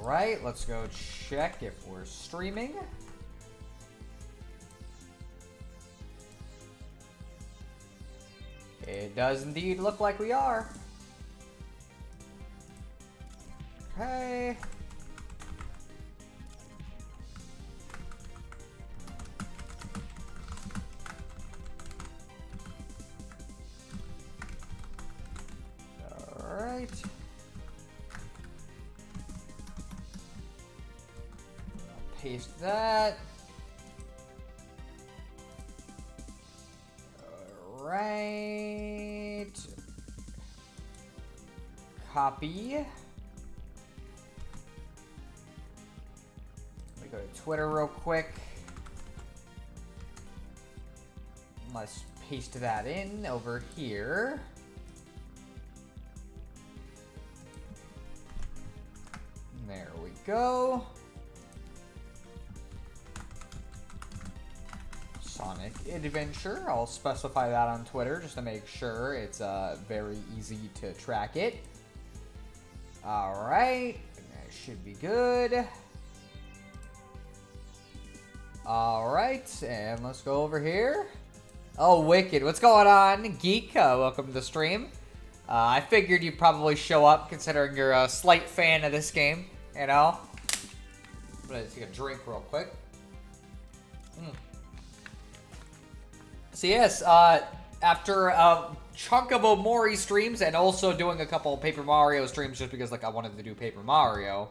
Alright, let's go check if we're streaming. It does indeed look like we are. Okay. Alright. Paste that. Alright. Copy. Let me go to Twitter real quick. Let's paste that in over here. There we go. Sonic Adventure. I'll specify that on Twitter just to make sure it's very easy to track it. Alright. That should be good. Alright. And let's go over here. Oh, wicked. What's going on, Geek? Welcome to the stream. I figured you'd probably show up considering you're a slight fan of this game. You know? I'm gonna take a drink real quick. So yes, after a chunk of Omori streams and also doing a couple of Paper Mario streams just because like I wanted to do Paper Mario,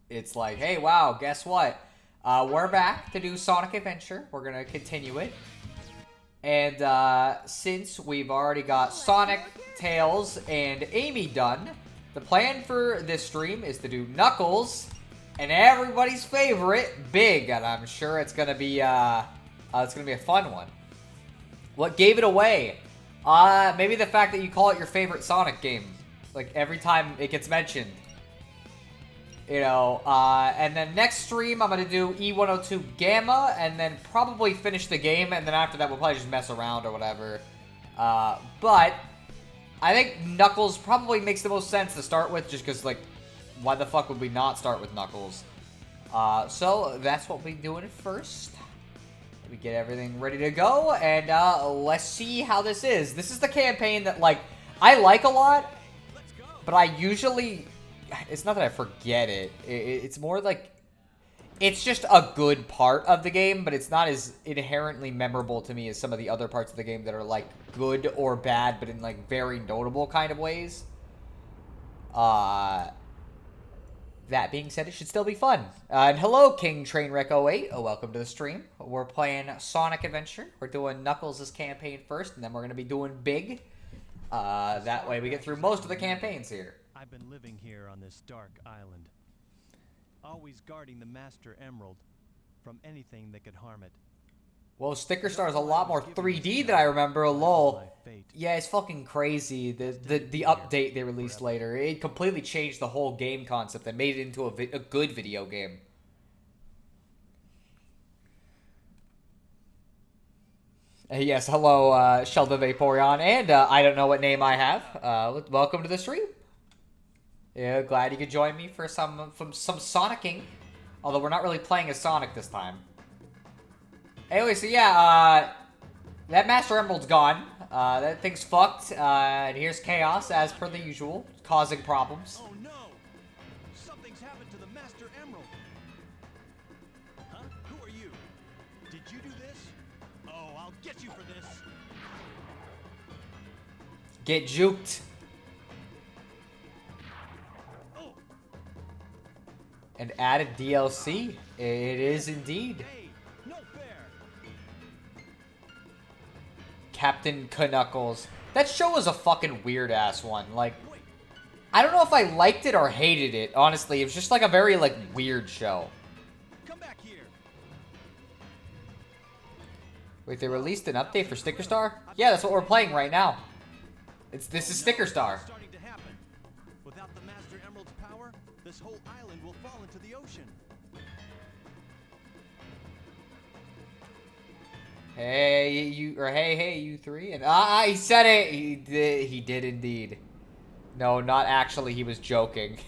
it's like, hey, wow, guess what? We're back to do Sonic Adventure. We're gonna continue it. And since we've already got Sonic, Tails, and Amy done, the plan for this stream is to do Knuckles and everybody's favorite, Big, and I'm sure it's gonna be a fun one. What gave it away? Maybe the fact that you call it your favorite Sonic game, like every time it gets mentioned. You know, and then next stream I'm gonna do E102 Gamma, and then probably finish the game, and then after that we'll probably just mess around or whatever. But I think Knuckles probably makes the most sense to start with, just because, like, why the fuck would we not start with Knuckles? So that's what we'll be doing first. We get everything ready to go, and let's see how this is. This is the campaign that, like, I like a lot, but I usually... It's not that I forget it. It's more like... It's just a good part of the game, but it's not as inherently memorable to me as some of the other parts of the game that are, like, good or bad, but in, like, very notable kind of ways. That being said, it should still be fun. And hello, King Trainwreck 08. Welcome to the stream. We're playing Sonic Adventure. We're doing Knuckles' campaign first, and then we're going to be doing Big. That way we get through most of the campaigns here. I've been living here on this dark island, always guarding the Master Emerald from anything that could harm it. Well, Sticker Star is a lot more 3D than I remember. Lol. Yeah, it's fucking crazy. The update they released later, it completely changed the whole game concept and made it into a good video game. Yes, hello, Sheldon Vaporeon, and I don't know what name I have. Welcome to the stream. Yeah, glad you could join me for some Sonicking. Although we're not really playing as Sonic this time. Anyway, so yeah, that Master Emerald's gone. That thing's fucked. And here's Chaos, as per the usual, causing problems. Oh no! Something's happened to the Master Emerald. Huh? Who are you? Did you do this? Oh, I'll get you for this. Get juked. Oh. And added DLC. It is indeed. Hey, no fair. Captain Knuckles. That show was a fucking weird-ass one. Like, I don't know if I liked it or hated it, honestly. It was just like a very, like, weird show. Come back here. Wait, they released an update for Sticker Star? Yeah, that's what we're playing right now. This is Sticker Star. Starting to happen. Without the Master Emerald's power, this whole island will fall into the ocean. Hey, hey, you three. And he said it. He did indeed. No, not actually. He was joking.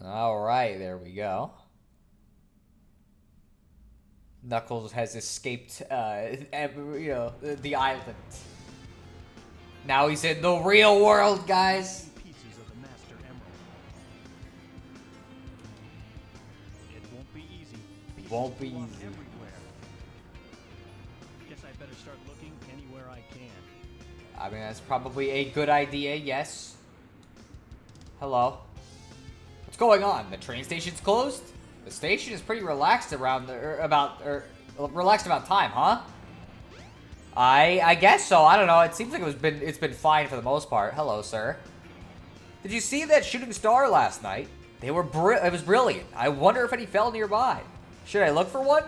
Alright, there we go. Knuckles has escaped, the island. Now he's in the real world, guys. Pieces of the Master Emerald. It won't be easy. Pieces Won't be will walk easy. everywhere. Guess I better start looking anywhere I can. I mean, that's probably a good idea, yes. Hello. What's going on? The train station's closed? The station is pretty relaxed around relaxed about time, huh? I guess so. I don't know. It seems like it's been fine for the most part. Hello, sir. Did you see that shooting star last night? It was brilliant. I wonder if any fell nearby. Should I look for one?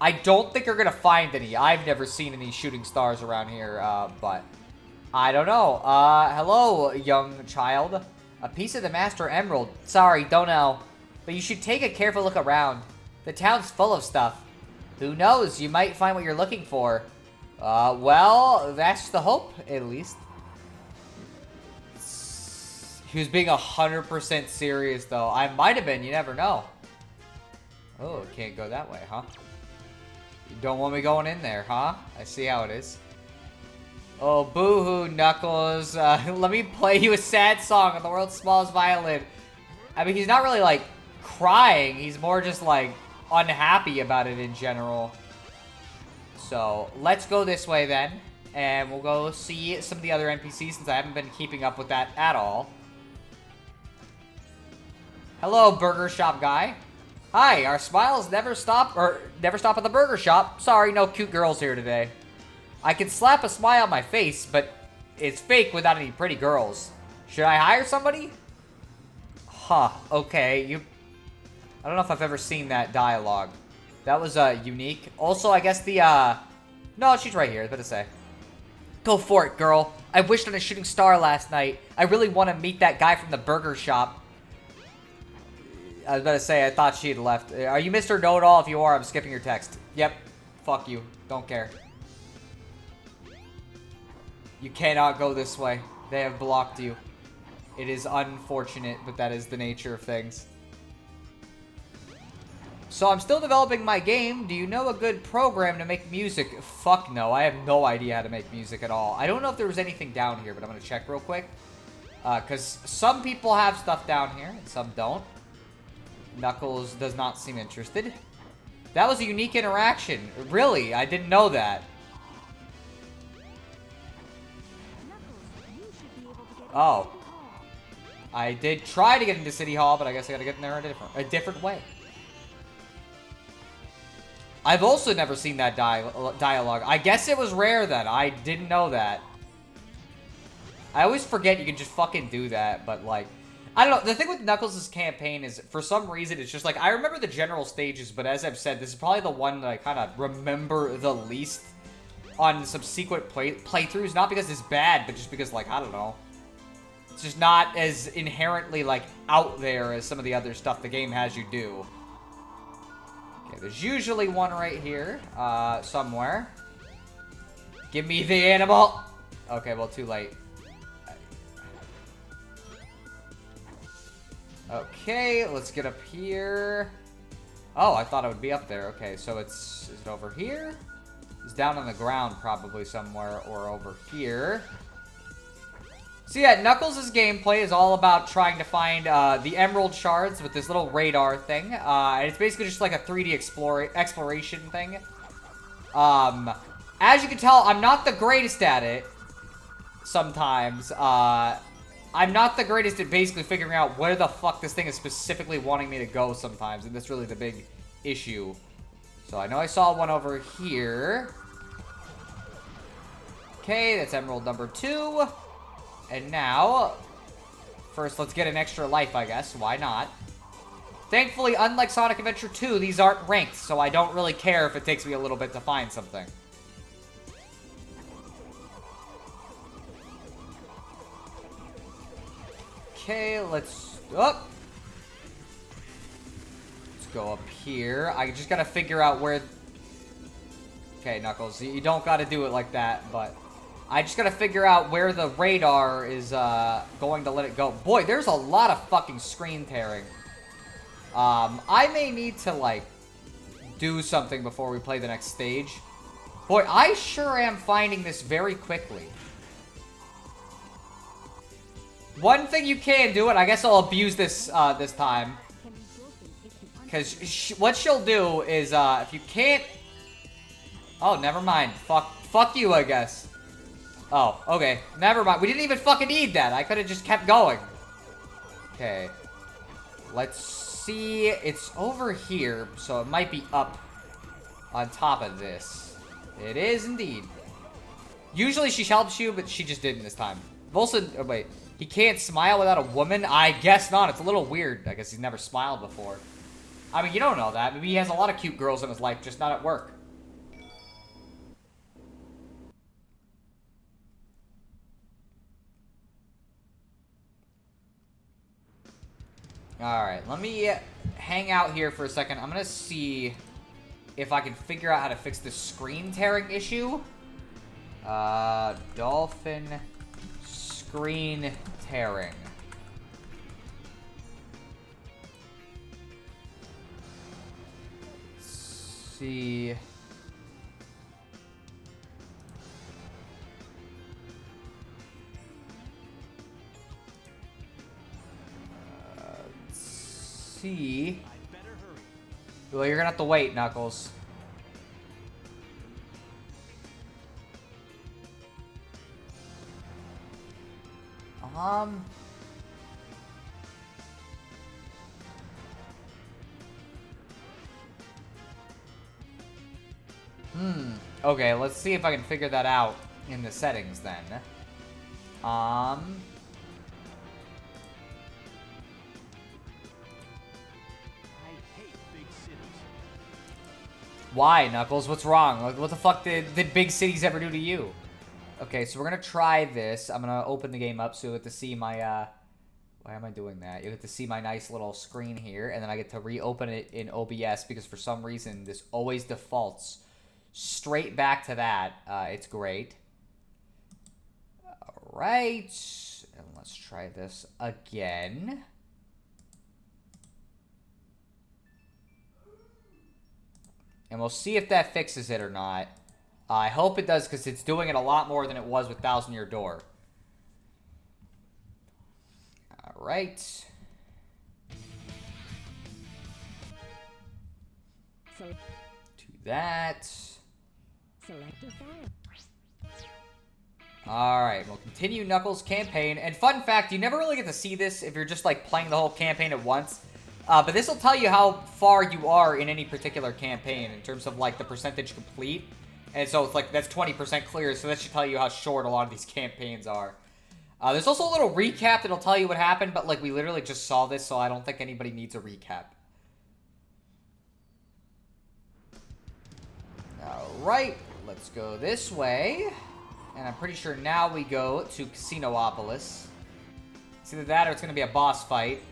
I don't think you're gonna find any. I've never seen any shooting stars around here, but I don't know. Hello, young child. A piece of the Master Emerald. Sorry, don't know. But you should take a careful look around. The town's full of stuff. Who knows? You might find what you're looking for. Well, that's the hope, at least. He was being 100% serious, though. I might have been. You never know. Oh, can't go that way, huh? You don't want me going in there, huh? I see how it is. Oh, boo-hoo, Knuckles. Let me play you a sad song on the world's smallest violin. I mean, he's not really, like, crying. He's more just, like, unhappy about it in general. So, let's go this way, then. And we'll go see some of the other NPCs, since I haven't been keeping up with that at all. Hello, burger shop guy. Hi, our smiles never stop at the burger shop. Sorry, no cute girls here today. I can slap a smile on my face, but it's fake without any pretty girls. Should I hire somebody? Huh, okay, I don't know if I've ever seen that dialogue. That was, unique. Also, I guess no, she's right here, I was about to say. Go for it, girl. I wished on a shooting star last night. I really want to meet that guy from the burger shop. I was about to say, I thought she had left. Are you Mr. Know-It-All? If you are, I'm skipping your text. Yep. Fuck you. Don't care. You cannot go this way. They have blocked you. It is unfortunate, but that is the nature of things. So I'm still developing my game. Do you know a good program to make music? Fuck no. I have no idea how to make music at all. I don't know if there was anything down here, but I'm going to check real quick. Because some people have stuff down here, and some don't. Knuckles does not seem interested. That was a unique interaction. Really? I didn't know that. Oh. I did try to get into City Hall, but I guess I gotta get in there a different way. I've also never seen that dialogue. I guess it was rare then. I didn't know that. I always forget you can just fucking do that, but like... I don't know. The thing with Knuckles' campaign is, for some reason, it's just like... I remember the general stages, but as I've said, this is probably the one that I kind of remember the least on subsequent playthroughs. Not because it's bad, but just because, like, I don't know. It's just not as inherently, like, out there as some of the other stuff the game has you do. Okay, there's usually one right here, somewhere. Give me the animal! Okay, well, too late. Okay, let's get up here. Oh, I thought it would be up there. Okay, so is it over here? It's down on the ground probably somewhere, or over here. So yeah, Knuckles' gameplay is all about trying to find the emerald shards with this little radar thing. And it's basically just like a 3D exploration thing. As you can tell, I'm not the greatest at it sometimes. I'm not the greatest at basically figuring out where the fuck this thing is specifically wanting me to go sometimes, and that's really the big issue. So I know I saw one over here. Okay, that's emerald number 2. And now, first let's get an extra life, I guess. Why not? Thankfully, unlike Sonic Adventure 2, these aren't ranked, so I don't really care if it takes me a little bit to find something. Okay, let's go up here. I just gotta figure out where... Okay, Knuckles, you don't gotta do it like that, but... I just gotta figure out where the radar is going to let it go. Boy, there's a lot of fucking screen tearing. I may need to, like, do something before we play the next stage. Boy, I sure am finding this very quickly. One thing you can do, and I guess I'll abuse this, this time. Because what she'll do is, if you can't... Oh, never mind. Fuck you, I guess. Oh, okay. Never mind. We didn't even fucking need that. I could have just kept going. Okay. Let's see. It's over here, so it might be up on top of this. It is indeed. Usually she helps you, but she just didn't this time. Volson, oh wait. He can't smile without a woman? I guess not. It's a little weird. I guess he's never smiled before. I mean, you don't know that. Maybe he has a lot of cute girls in his life, just not at work. Alright, let me hang out here for a second. I'm gonna see if I can figure out how to fix this screen tearing issue. Dolphin screen tearing. Let's see. See. Well, you're gonna have to wait, Knuckles. Okay, let's see if I can figure that out in the settings then. Why, Knuckles? What's wrong? What the fuck did big cities ever do to you? Okay, so we're gonna try this. I'm gonna open the game up so you'll get to see my, why am I doing that? You'll get to see my nice little screen here, and then I get to reopen it in OBS because for some reason this always defaults straight back to that. It's great. Alright, and let's try this again. And we'll see if that fixes it or not. I hope it does, because it's doing it a lot more than it was with Thousand Year Door. Alright. To that. Alright, we'll continue Knuckles' campaign. And fun fact, you never really get to see this if you're just, like, playing the whole campaign at once. But this will tell you how far you are in any particular campaign in terms of, like, the percentage complete. And so it's like, that's 20% clear, so that should tell you how short a lot of these campaigns are. There's also a little recap that'll tell you what happened, but, like, we literally just saw this, so I don't think anybody needs a recap. Alright, let's go this way. And I'm pretty sure now we go to Casinopolis. It's either that or it's going to be a boss fight.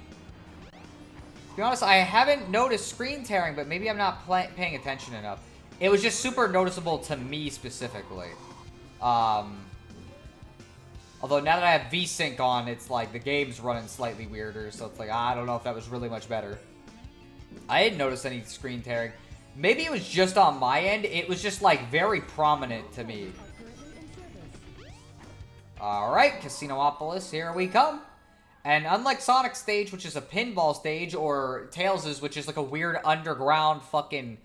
To be honest, I haven't noticed screen tearing, but maybe I'm not paying attention enough. It was just super noticeable to me specifically. Although now that I have VSync on, it's like the game's running slightly weirder, so it's like, I don't know if that was really much better. I didn't notice any screen tearing. Maybe it was just on my end. It was just like very prominent to me. Alright, Casinopolis, here we come. And unlike Sonic's stage, which is a pinball stage, or Tails', which is like a weird underground fucking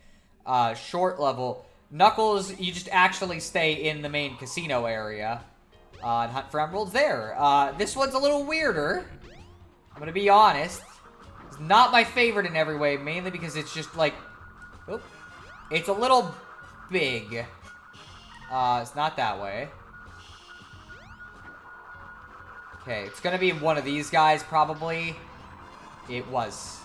short level, Knuckles, you just actually stay in the main casino area and hunt for emeralds there. This one's a little weirder. I'm gonna be honest. It's not my favorite in every way, mainly because it's just like... Oop, it's a little big. It's not that way. Okay, it's gonna be one of these guys, probably. It was.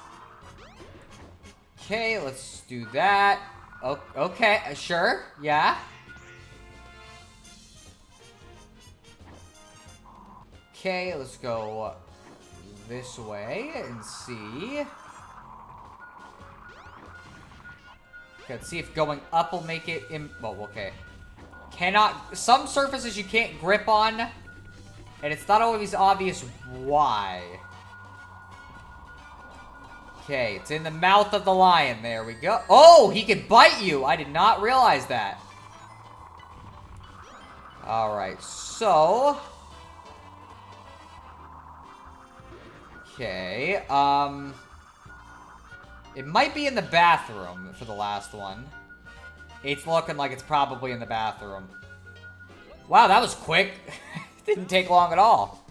Okay, let's do that. Oh, okay, sure, yeah. Okay, let's go this way and see. Okay, let's see if going up will make it well, okay. Some surfaces you can't grip on. And it's not always obvious why. Okay, it's in the mouth of the lion. There we go. Oh, he can bite you. I did not realize that. Alright, so... Okay, it might be in the bathroom for the last one. It's looking like it's probably in the bathroom. Wow, that was quick. Didn't take long at all.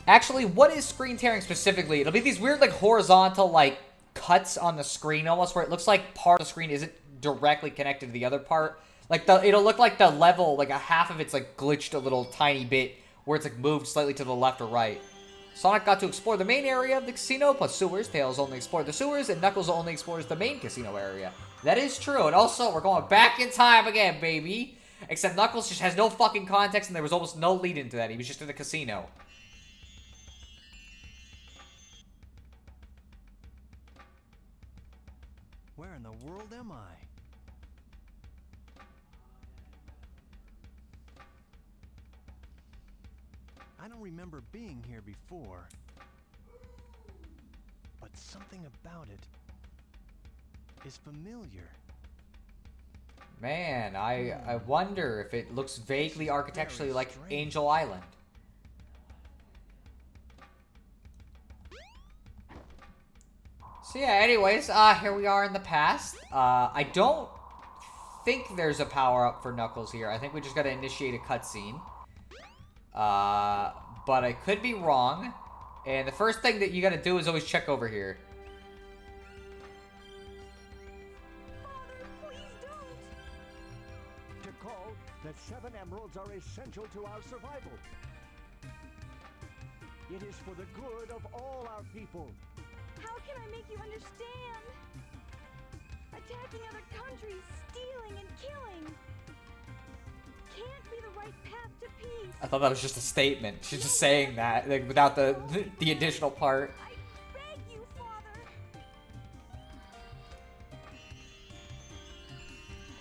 Actually, what is screen tearing specifically? It'll be these weird, like, horizontal, like, cuts on the screen almost, where it looks like part of the screen isn't directly connected to the other part. Like, it'll look like the level, like, a half of it's, like, glitched a little tiny bit, where it's, like, moved slightly to the left or right. Sonic got to explore the main area of the casino, plus sewers. Tails only explored the sewers, and Knuckles only explores the main casino area. That is true, and also, we're going back in time again, baby. Except Knuckles just has no fucking context, and there was almost no lead into that. He was just in the casino. Where in the world am I? I don't remember being here before. But something about it is familiar. Man, I wonder if it looks vaguely architecturally like Angel Island. So yeah, anyways, here we are in the past. I don't think there's a power-up for Knuckles here. I think we just gotta initiate a cutscene. But I could be wrong. And the first thing that you gotta do is always check over here. That 7 emeralds are essential to our survival. It is for the good of all our people. How can I make you understand? Attacking other countries, stealing and killing can't be the right path to peace. I thought that was just a statement. She's just saying that, like, without the additional part. I beg you, Father.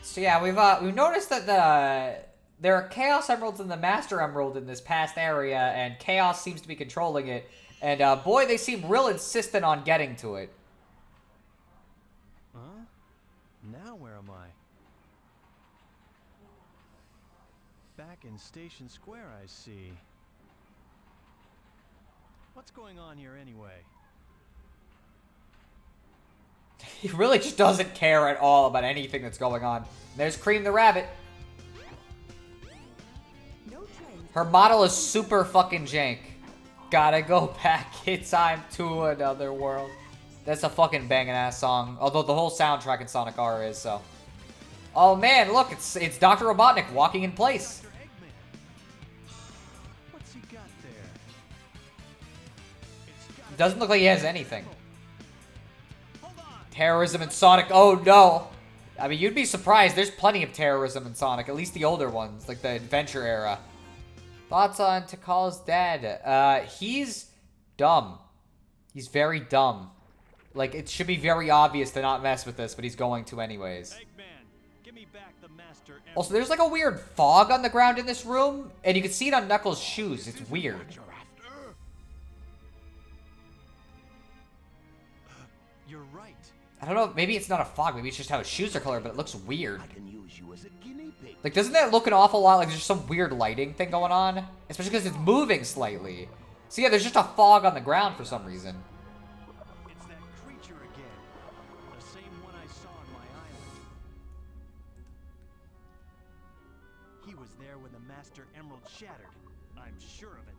So yeah, we've noticed that there are Chaos Emeralds and the Master Emerald in this past area, and Chaos seems to be controlling it. And boy, they seem real insistent on getting to it. Huh? Now where am I? Back in Station Square, I see. What's going on here anyway? He really just doesn't care at all about anything that's going on. There's Cream the Rabbit. Her model is super fucking jank. Gotta go back in time to another world. That's a fucking banging ass song. Although the whole soundtrack in Sonic R is, so. Oh man, look, it's Dr. Robotnik walking in place. Mr. Eggman. What's he got there? Doesn't look like he has anything. Hold on. Terrorism in Sonic. Oh no. I mean, you'd be surprised. There's plenty of terrorism in Sonic. At least the older ones, like the Adventure era. Thoughts on Takal's dad? He's dumb. He's very dumb. Like, it should be very obvious to not mess with this, but he's going to anyways. Eggman, give me back the Master Emerald. Also, there's like a weird fog on the ground in this room, and you can see it on Knuckles' shoes. It's weird. You're right. I don't know, maybe it's not a fog, maybe it's just how his shoes are colored, but it looks weird. I can use you as a guinea pig. Like, doesn't that look an awful lot like there's some weird lighting thing going on? Especially because it's moving slightly. So yeah, there's just a fog on the ground for some reason. It's that creature again. The same one I saw on my island. He was there when the Master Emerald shattered. I'm sure of it.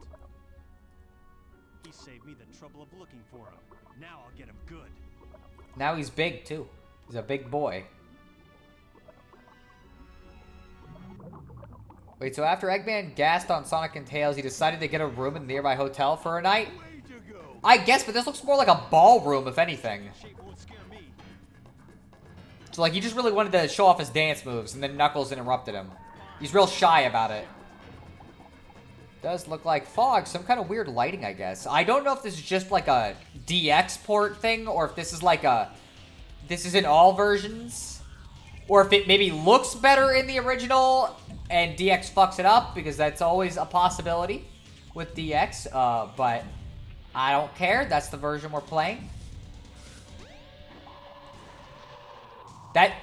He saved me the trouble of looking for him. Now I'll get him good. Now he's big, too. He's a big boy. Wait, so after Eggman gassed on Sonic and Tails, he decided to get a room in the nearby hotel for a night? I guess, but this looks more like a ballroom, if anything. Shape won't scare me. So, like, he just really wanted to show off his dance moves, and then Knuckles interrupted him. He's real shy about it. Does look like fog. Some kind of weird lighting, I guess. I don't know if this is just like a DX port thing, or if this is like a... This is in all versions. Or if it maybe looks better in the original, and DX fucks it up, because that's always a possibility with DX. But I don't care. That's the version we're playing. That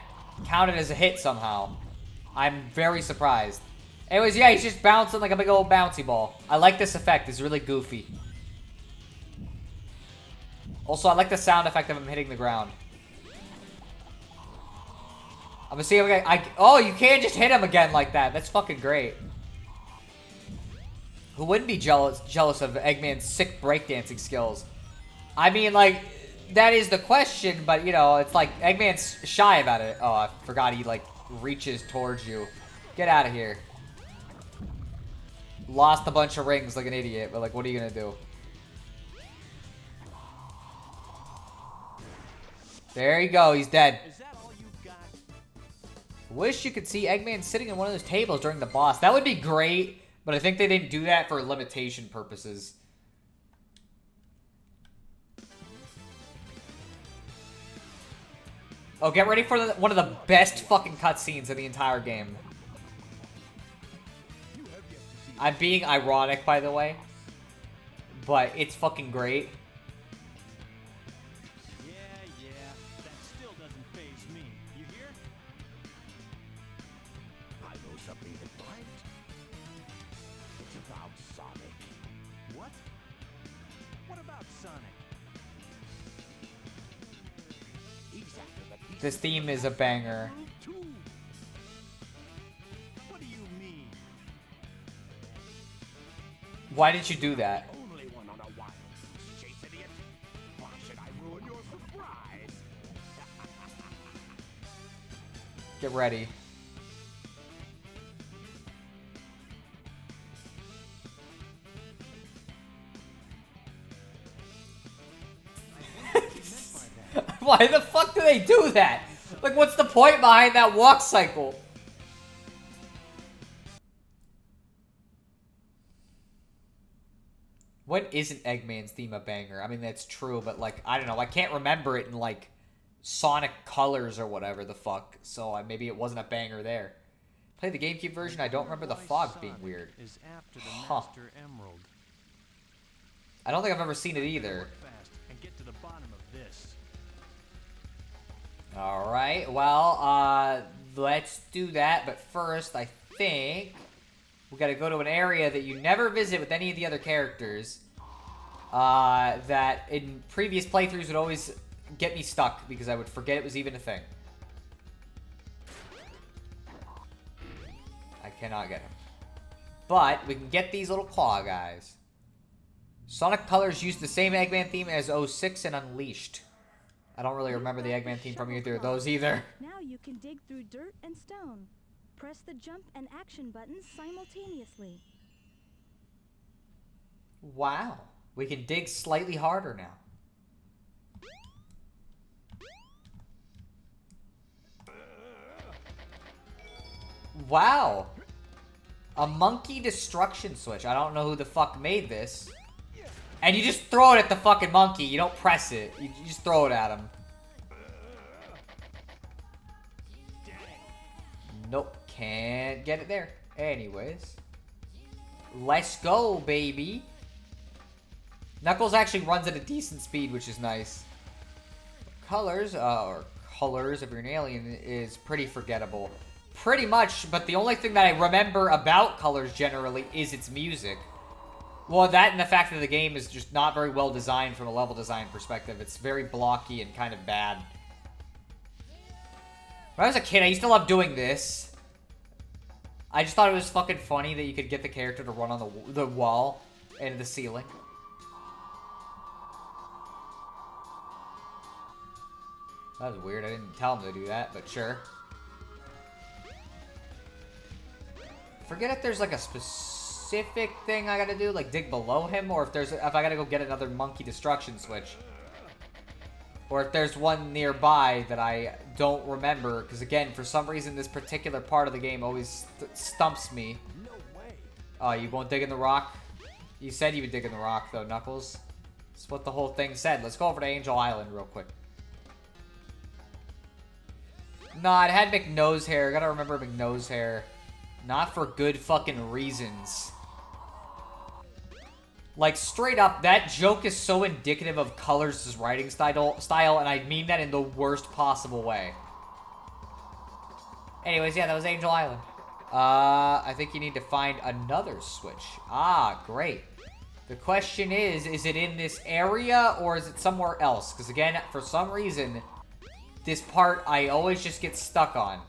counted as a hit somehow. I'm very surprised. Anyways, yeah, he's just bouncing like a big old bouncy ball. I like this effect. It's really goofy. Also, I like the sound effect of him hitting the ground. I'm gonna see if oh, you can't just hit him again like that. That's fucking great. Who wouldn't be jealous of Eggman's sick breakdancing skills? I mean, like, that is the question, but, you know, it's like, Eggman's shy about it. Oh, I forgot he, like, reaches towards you. Get out of here. Lost a bunch of rings like an idiot, but, like, what are you gonna do? There you go, he's dead. Is that all you got? Wish you could see Eggman sitting in one of those tables during the boss. That would be great, but I think they didn't do that for limitation purposes. Oh, get ready for one of the best fucking cutscenes in the entire game. I'm being ironic, by the way, but it's fucking great. Yeah, that still doesn't faze me. You hear? I know something that might. It's about Sonic. What? What about Sonic? He's after the piece This theme is a banger. Two. What do you mean? Why did you do that? only one on a wild goose chase, idiot. Why should I ruin your surprise? Get ready. Why the fuck do they do that? Like, what's the point behind that walk cycle? What isn't Eggman's theme a banger? I mean, that's true, but, like, I don't know. I can't remember it in, like, Sonic Colors or whatever the fuck. So maybe it wasn't a banger there. Play the GameCube version. I don't remember the fog being weird. Is after the Huh. Master Emerald. I don't think I've ever seen it either. Work fast and get to the bottom of this. Alright, well, let's do that. But first, I think we gotta go to an area that you never visit with any of the other characters. That in previous playthroughs would always get me stuck because I would forget it was even a thing. I cannot get him. But we can get these little claw guys. Sonic Colors used the same Eggman theme as 06 and Unleashed. I don't really remember the Eggman theme from either of those either. Now you can dig through dirt and stone. Press the jump and action buttons simultaneously. Wow. We can dig slightly harder now. Wow. A monkey destruction switch. I don't know who the fuck made this. And you just throw it at the fucking monkey. You don't press it. You just throw it at him. Nope. Can't get it there. Anyways. Let's go, baby. Knuckles actually runs at a decent speed, which is nice. Colors, or colors if you're an alien, is pretty forgettable. Pretty much, but the only thing that I remember about Colors generally is its music. Well, that and the fact that the game is just not very well designed from a level design perspective. It's very blocky and kind of bad. When I was a kid, I used to love doing this. I just thought it was fucking funny that you could get the character to run on the wall and the ceiling. That was weird. I didn't tell him to do that, but sure. Forget if there's like a specific thing I gotta do, like dig below him, or if I gotta go get another monkey destruction switch. Or if there's one nearby that I don't remember, because again, for some reason, this particular part of the game always stumps me. No way. Oh, you won't dig in the rock? You said you would dig in the rock, though, Knuckles. That's what the whole thing said. Let's go over to Angel Island real quick. Nah, it had McNosehair. Gotta remember McNosehair. Not for good fucking reasons. Like, straight up, that joke is so indicative of Colors' writing style, and I mean that in the worst possible way. Anyways, yeah, that was Angel Island. I think you need to find another switch. Ah, great. The question is it in this area or is it somewhere else? Because again, for some reason, this part I always just get stuck on.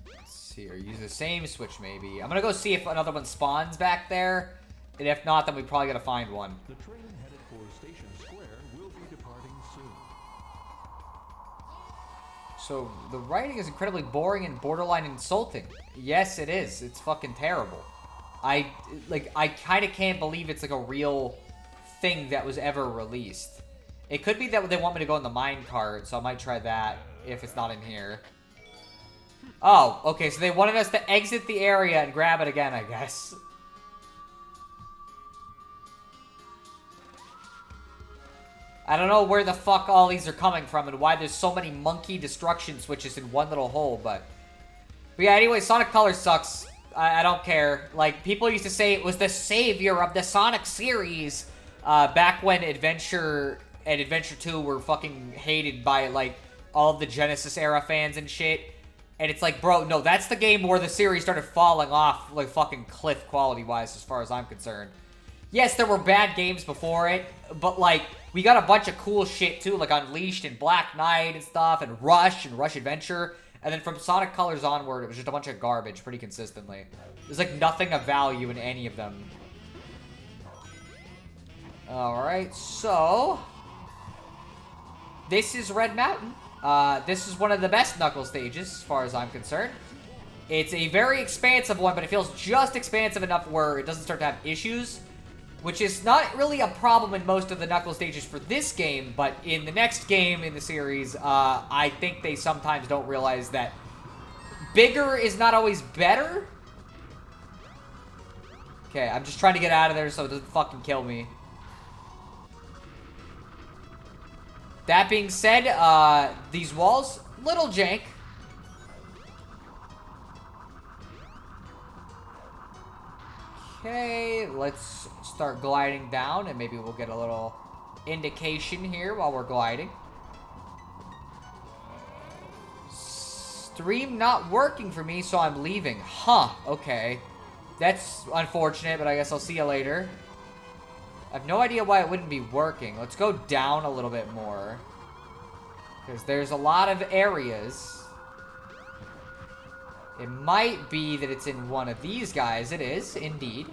Let's see, or use the same switch maybe. I'm gonna go see if another one spawns back there. And if not, then we probably gotta find one. The train headed for Station Square will be departing soon. So, the writing is incredibly boring and borderline insulting. Yes, it is. It's fucking terrible. I kind of can't believe it's like a real thing that was ever released. It could be that they want me to go in the minecart, so I might try that if it's not in here. Oh, okay, so they wanted us to exit the area and grab it again, I guess. I don't know where the fuck all these are coming from and why there's so many monkey destruction switches in one little hole, but yeah, anyway, Sonic Colors sucks. I don't care. Like, people used to say it was the savior of the Sonic series back when Adventure and Adventure 2 were fucking hated by, like, all of the Genesis era fans and shit. And it's like, bro, no, that's the game where the series started falling off, like, fucking cliff quality-wise, as far as I'm concerned. Yes, there were bad games before it, but, like, we got a bunch of cool shit, too, like Unleashed and Black Knight and stuff, and Rush Adventure. And then from Sonic Colors onward, it was just a bunch of garbage pretty consistently. There's, like, nothing of value in any of them. Alright, so this is Red Mountain. This is one of the best Knuckles stages, as far as I'm concerned. It's a very expansive one, but it feels just expansive enough where it doesn't start to have issues, which is not really a problem in most of the Knuckles stages for this game, but in the next game in the series, I think they sometimes don't realize that bigger is not always better. Okay, I'm just trying to get out of there so it doesn't fucking kill me. That being said, these walls, little jank. Okay, let's start gliding down, and maybe we'll get a little indication here while we're gliding. Stream not working for me, so I'm leaving. Huh, okay. That's unfortunate, but I guess I'll see you later. I have no idea why it wouldn't be working. Let's go down a little bit more, because there's a lot of areas. It might be that it's in one of these guys. It is, indeed.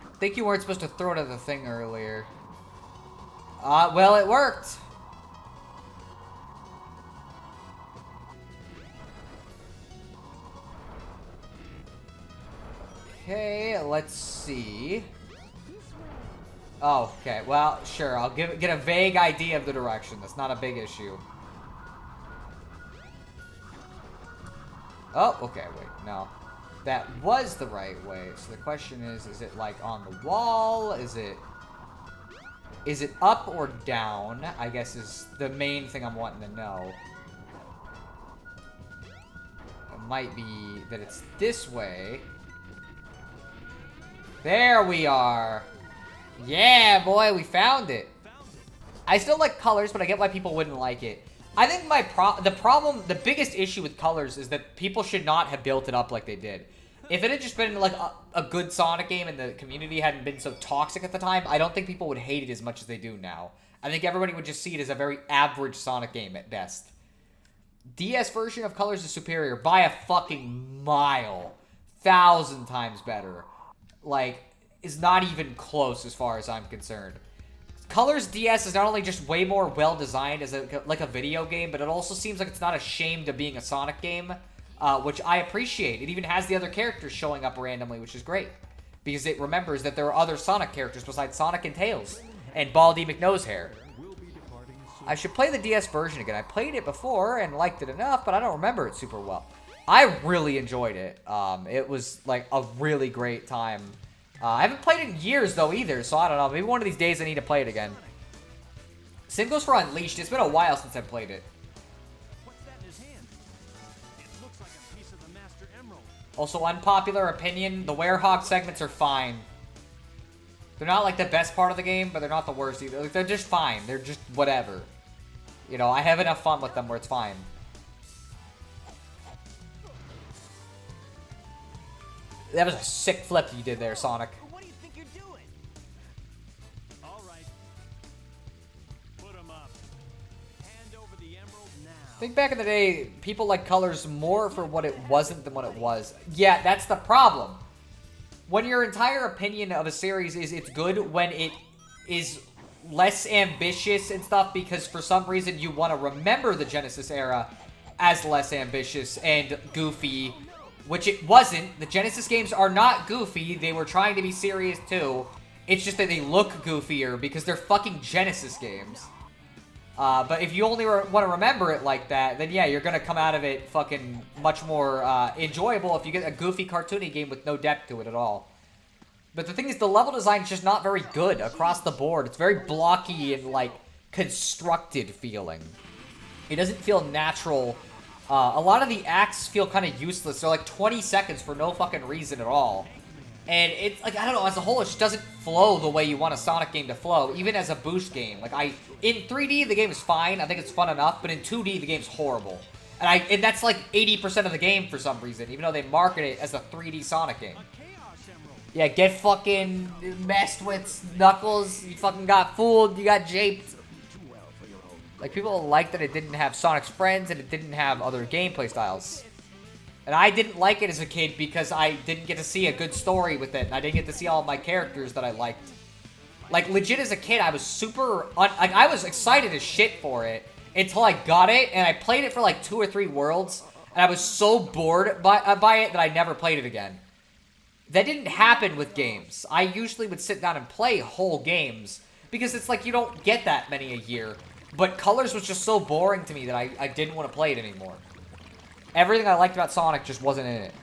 I think you weren't supposed to throw it at the thing earlier. Well, it worked. Okay, let's see. Oh, okay. Well, sure. I'll get a vague idea of the direction. That's not a big issue. Oh, okay, wait, no. That was the right way. So the question is it like on the wall? Is it up or down? I guess is the main thing I'm wanting to know. It might be that it's this way. There we are. Yeah, boy, we found it. I still like Colors, but I get why people wouldn't like it. I think the biggest issue with Colors is that people should not have built it up like they did. If it had just been like a good Sonic game and the community hadn't been so toxic at the time, I don't think people would hate it as much as they do now. I think everybody would just see it as a very average Sonic game at best. DS version of Colors is superior by a fucking mile. 1,000 times better. Like, is not even close as far as I'm concerned. Colors DS is not only just way more well-designed as like a video game, but it also seems like it's not ashamed of being a Sonic game, which I appreciate. It even has the other characters showing up randomly, which is great. Because it remembers that there are other Sonic characters besides Sonic and Tails, and Baldy McNosehair. I should play the DS version again. I played it before and liked it enough, but I don't remember it super well. I really enjoyed it. It was like a really great time. I haven't played it in years, though, either, so I don't know. Maybe one of these days I need to play it again. Same goes for Unleashed. It's been a while since I've played it. What's that in his hand? It looks like a piece of the Master Emerald. Also, unpopular opinion, the Werehog segments are fine. They're not like the best part of the game, but they're not the worst either. Like, they're just fine. They're just whatever. You know, I have enough fun with them where it's fine. That was a sick flip you did there, Sonic. What do you think you're doing? All right. Put 'em up. Hand over the emerald now. I think back in the day, people liked Colors more for what it wasn't than what it was. Yeah, that's the problem. When your entire opinion of a series is it's good when it is less ambitious and stuff because for some reason you want to remember the Genesis era as less ambitious and goofy, which it wasn't. The Genesis games are not goofy. They were trying to be serious too. It's just that they look goofier because they're fucking Genesis games. But if you only want to remember it like that, then yeah, you're going to come out of it fucking much more enjoyable if you get a goofy, cartoony game with no depth to it at all. But the thing is, the level design is just not very good across the board. It's very blocky and, like, constructed feeling. It doesn't feel natural. A lot of the acts feel kind of useless. They're like 20 seconds for no fucking reason at all. And it's, like, I don't know, as a whole, it just doesn't flow the way you want a Sonic game to flow, even as a boost game. Like, in 3D, the game is fine. I think it's fun enough, but in 2D, the game's horrible. And that's like 80% of the game for some reason, even though they market it as a 3D Sonic game. Yeah, get fucking messed with, Knuckles. You fucking got fooled. You got japed. Like, people like that it didn't have Sonic's friends and it didn't have other gameplay styles. And I didn't like it as a kid because I didn't get to see a good story with it. And I didn't get to see all of my characters that I liked. Like, legit as a kid, I was super... I was excited as shit for it until I got it. And I played it for like 2 or 3 worlds. And I was so bored by it that I never played it again. That didn't happen with games. I usually would sit down and play whole games. Because it's like you don't get that many a year. But Colors was just so boring to me that I didn't want to play it anymore. Everything I liked about Sonic just wasn't in it.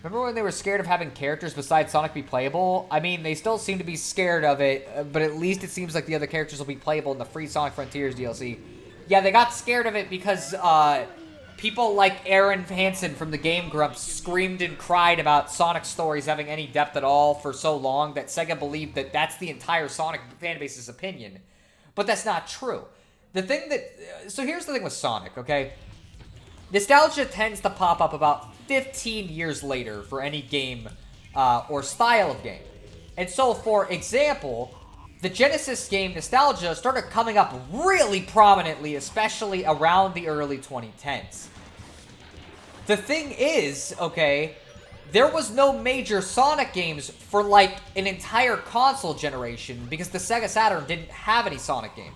Remember when they were scared of having characters besides Sonic be playable? I mean, they still seem to be scared of it, but at least it seems like the other characters will be playable in the free Sonic Frontiers DLC. Yeah, they got scared of it because people like Aaron Hansen from the Game Grumps screamed and cried about Sonic stories having any depth at all for so long that Sega believed that that's the entire Sonic fanbase's opinion. But that's not true. The thing that... So here's the thing with Sonic, okay? Nostalgia tends to pop up about 15 years later for any game or style of game. And so, for example, the Genesis game Nostalgia started coming up really prominently, especially around the early 2010s. The thing is, okay, there was no major Sonic games for like an entire console generation because the Sega Saturn didn't have any Sonic games.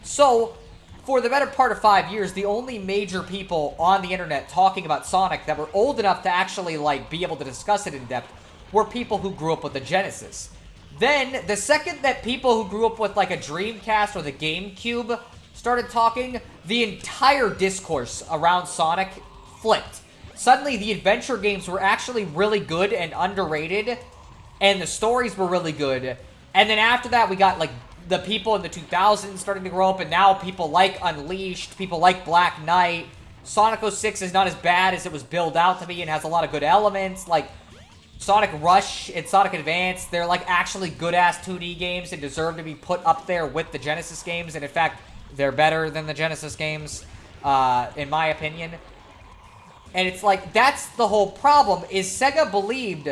So... for the better part of 5 years, the only major people on the internet talking about Sonic that were old enough to actually, like, be able to discuss it in depth were people who grew up with the Genesis. Then, the second that people who grew up with, like, a Dreamcast or the GameCube started talking, the entire discourse around Sonic flipped. Suddenly, the adventure games were actually really good and underrated, and the stories were really good. And then after that, we got, like, the people in the 2000s starting to grow up, and now people like Unleashed, people like Black Knight. Sonic 06 is not as bad as it was billed out to be and has a lot of good elements. Like, Sonic Rush and Sonic Advance, they're like actually good-ass 2D games and deserve to be put up there with the Genesis games. And in fact, they're better than the Genesis games, in my opinion. And it's like, that's the whole problem, is Sega believed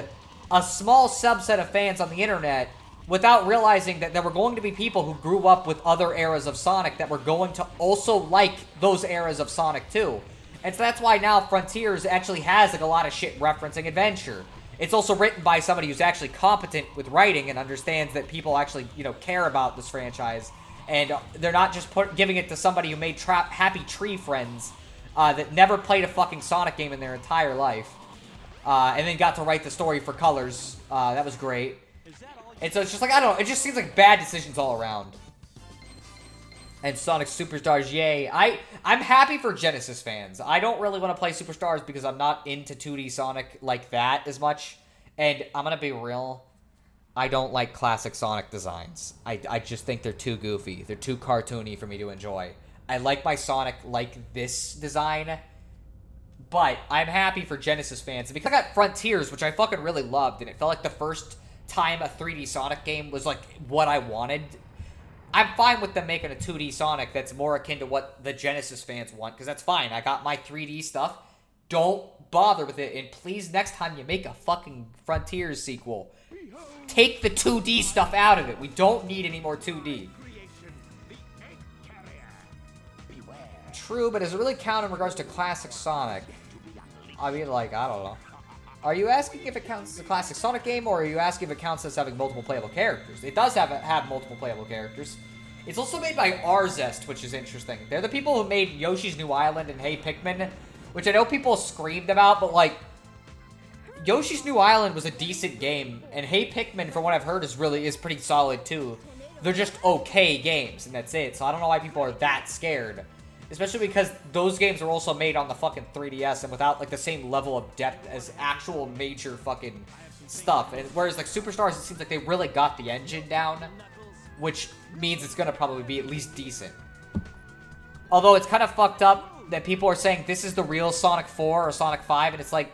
a small subset of fans on the internet without realizing that there were going to be people who grew up with other eras of Sonic that were going to also like those eras of Sonic too. And so that's why now Frontiers actually has like a lot of shit referencing Adventure. It's also written by somebody who's actually competent with writing and understands that people actually, you know, care about this franchise. And they're not just giving it to somebody who made Happy Tree Friends that never played a fucking Sonic game in their entire life. And then got to write the story for Colors. That was great. And so it's just like, I don't know, it just seems like bad decisions all around. And Sonic Superstars, yay. I'm happy for Genesis fans. I don't really want to play Superstars because I'm not into 2D Sonic like that as much. And I'm going to be real, I don't like classic Sonic designs. I just think they're too goofy. They're too cartoony for me to enjoy. I like my Sonic like this design, but I'm happy for Genesis fans. Because I got Frontiers, which I fucking really loved, and it felt like the first time a 3D Sonic game was like what I wanted. I'm fine with them making a 2D Sonic that's more akin to what the Genesis fans want, because that's fine. I got my 3D stuff. Don't bother with it, and please, next time you make a fucking Frontiers sequel, take the 2D stuff out of it. We don't need any more 2D. True, but does it really count in regards to classic Sonic? I mean, like, I don't know. Are you asking if it counts as a classic Sonic game, or are you asking if it counts as having multiple playable characters? It does have multiple playable characters. It's also made by Arzest, which is interesting. They're the people who made Yoshi's New Island and Hey Pikmin, which I know people screamed about, but, like, Yoshi's New Island was a decent game, and Hey Pikmin, from what I've heard, is pretty solid, too. They're just okay games, and that's it. So I don't know why people are that scared. Especially because those games were also made on the fucking 3DS and without, like, the same level of depth as actual major fucking stuff. And whereas, like, Superstars, it seems like they really got the engine down, which means it's gonna probably be at least decent. Although it's kind of fucked up that people are saying this is the real Sonic 4 or Sonic 5, and it's like,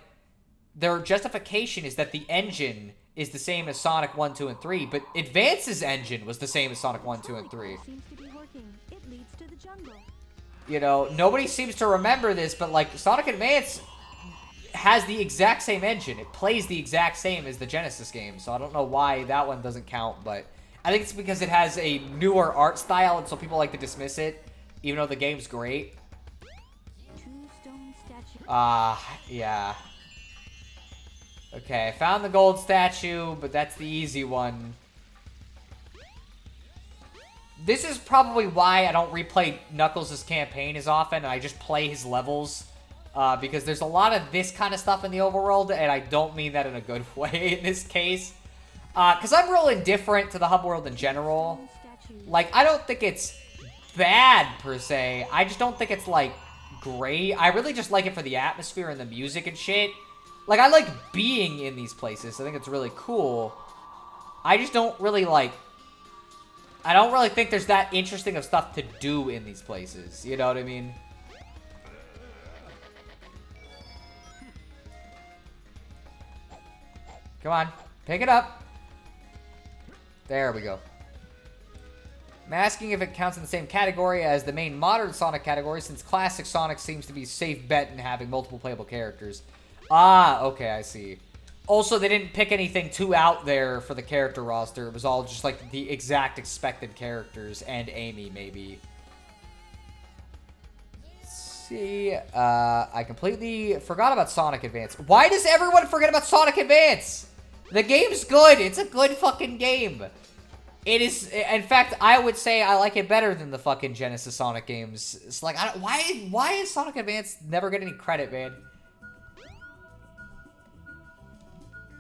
their justification is that the engine is the same as Sonic 1, 2, and 3, but Advance's engine was the same as Sonic 1, 2, and 3. Seems to be working. It leads to the jungle. You know, nobody seems to remember this, but, like, Sonic Advance has the exact same engine. It plays the exact same as the Genesis game, so I don't know why that one doesn't count, but I think it's because it has a newer art style, and so people like to dismiss it, even though the game's great. Two stone statues. Yeah. Okay, I found the gold statue, but that's the easy one. This is probably why I don't replay Knuckles' campaign as often, and I just play his levels. Because there's a lot of this kind of stuff in the overworld, and I don't mean that in a good way in this case. Because I'm real indifferent to the hub world in general. Like, I don't think it's bad, per se. I just don't think it's, like, great. I really just like it for the atmosphere and the music and shit. Like, I like being in these places. I think it's really cool. I just don't really, like... I don't really think there's that interesting of stuff to do in these places. You know what I mean? Come on. Pick it up. There we go. I'm asking if it counts in the same category as the main modern Sonic category, since classic Sonic seems to be a safe bet in having multiple playable characters. Ah, okay, I see. Also, they didn't pick anything too out there for the character roster. It was all just, like, the exact expected characters, and Amy, maybe. Let's see. I completely forgot about Sonic Advance. Why does everyone forget about Sonic Advance? The game's good. It's a good fucking game. It is, in fact, I would say I like it better than the fucking Genesis Sonic games. It's like, why is Sonic Advance never get any credit, man?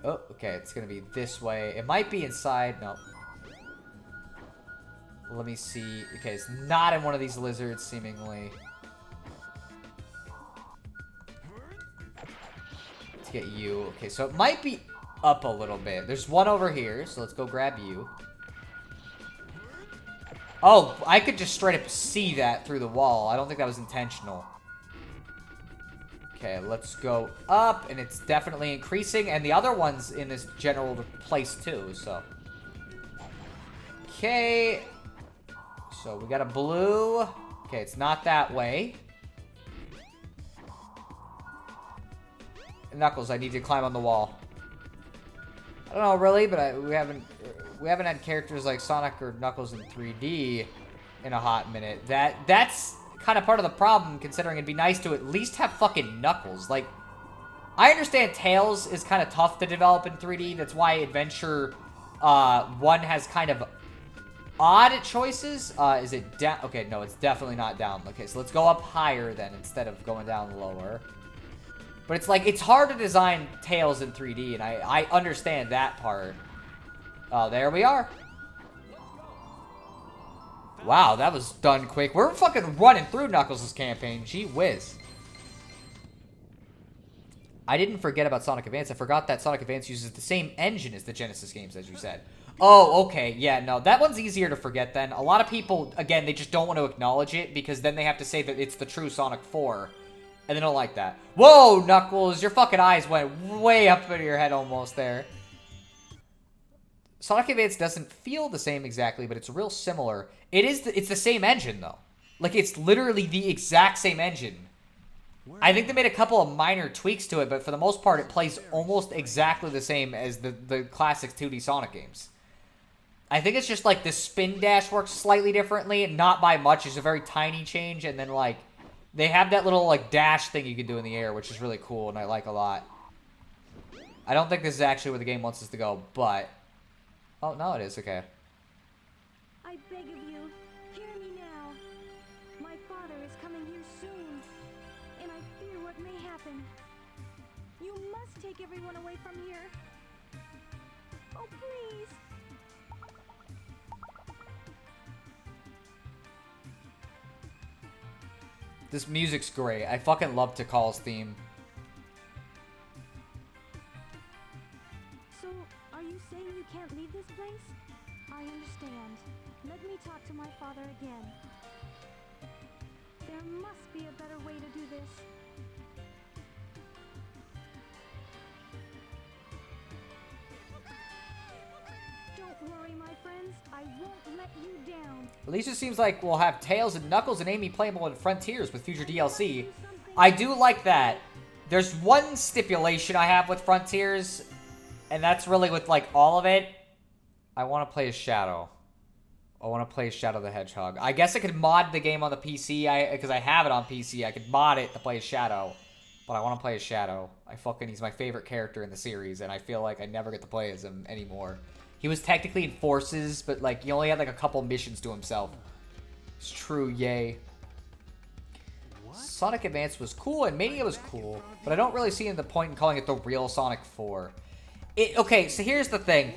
Oh, okay, it's gonna be this way. It might be inside. No. Let me see. Okay, it's not in one of these lizards, seemingly. Let's get you. Okay, so it might be up a little bit. There's one over here, so let's go grab you. Oh, I could just straight up see that through the wall. I don't think that was intentional. Okay, let's go up, and it's definitely increasing, and the other one's in this general place too, so. Okay. So we got a blue. Okay, it's not that way. Knuckles, I need to climb on the wall. I don't know really, but we haven't had characters like Sonic or Knuckles in 3D in a hot minute. That's kind of part of the problem, considering it'd be nice to at least have fucking Knuckles. Like, I understand Tails is kind of tough to develop in 3D. That's why Adventure 1 has kind of odd choices. Is it down? Okay, no, it's definitely not down. Okay, so let's go up higher then instead of going down lower. But it's like, it's hard to design Tails in 3D, and I understand that part. Oh, there we are. Wow, that was done quick. We're fucking running through Knuckles' campaign. Gee whiz. I didn't forget about Sonic Advance. I forgot that Sonic Advance uses the same engine as the Genesis games, as you said. Oh, okay. Yeah, no, that one's easier to forget then. A lot of people, again, they just don't want to acknowledge it because then they have to say that it's the true Sonic 4. And they don't like that. Whoa, Knuckles, your fucking eyes went way up into your head almost there. Sonic Advance doesn't feel the same exactly, but it's real similar. It's the same engine, though. Like, it's literally the exact same engine. I think they made a couple of minor tweaks to it, but for the most part, it plays almost exactly the same as the classic 2D Sonic games. I think it's just, like, the spin dash works slightly differently, and not by much. It's a very tiny change, and then, like, they have that little, like, dash thing you can do in the air, which is really cool, and I like a lot. I don't think this is actually where the game wants us to go, but... Oh, no, it is. Okay. I beg of you, hear me now. My father is coming here soon, and I fear what may happen. You must take everyone away from here. Oh, please. This music's great. I fucking love Tikal's theme. So, are you saying you can't leave this place? I understand. Let me talk to my father again. There must be a better way to do this. Don't worry, my friends. I won't let you down. At least it seems like we'll have Tails and Knuckles and Amy playable in Frontiers with future DLC. I do like that. There's one stipulation I have with Frontiers, and that's really with, like, all of it. I want to play as Shadow. I want to play as Shadow the Hedgehog. I guess I could mod the game on the PC, because I have it on PC. I could mod it to play as Shadow, but I want to play as Shadow. He's my favorite character in the series, and I feel like I never get to play as him anymore. He was technically in Forces, but, like, he only had, like, a couple missions to himself. It's true, yay. Sonic Advance was cool, and Mania was cool, but I don't really see the point in calling it the real Sonic 4. Okay, so here's the thing.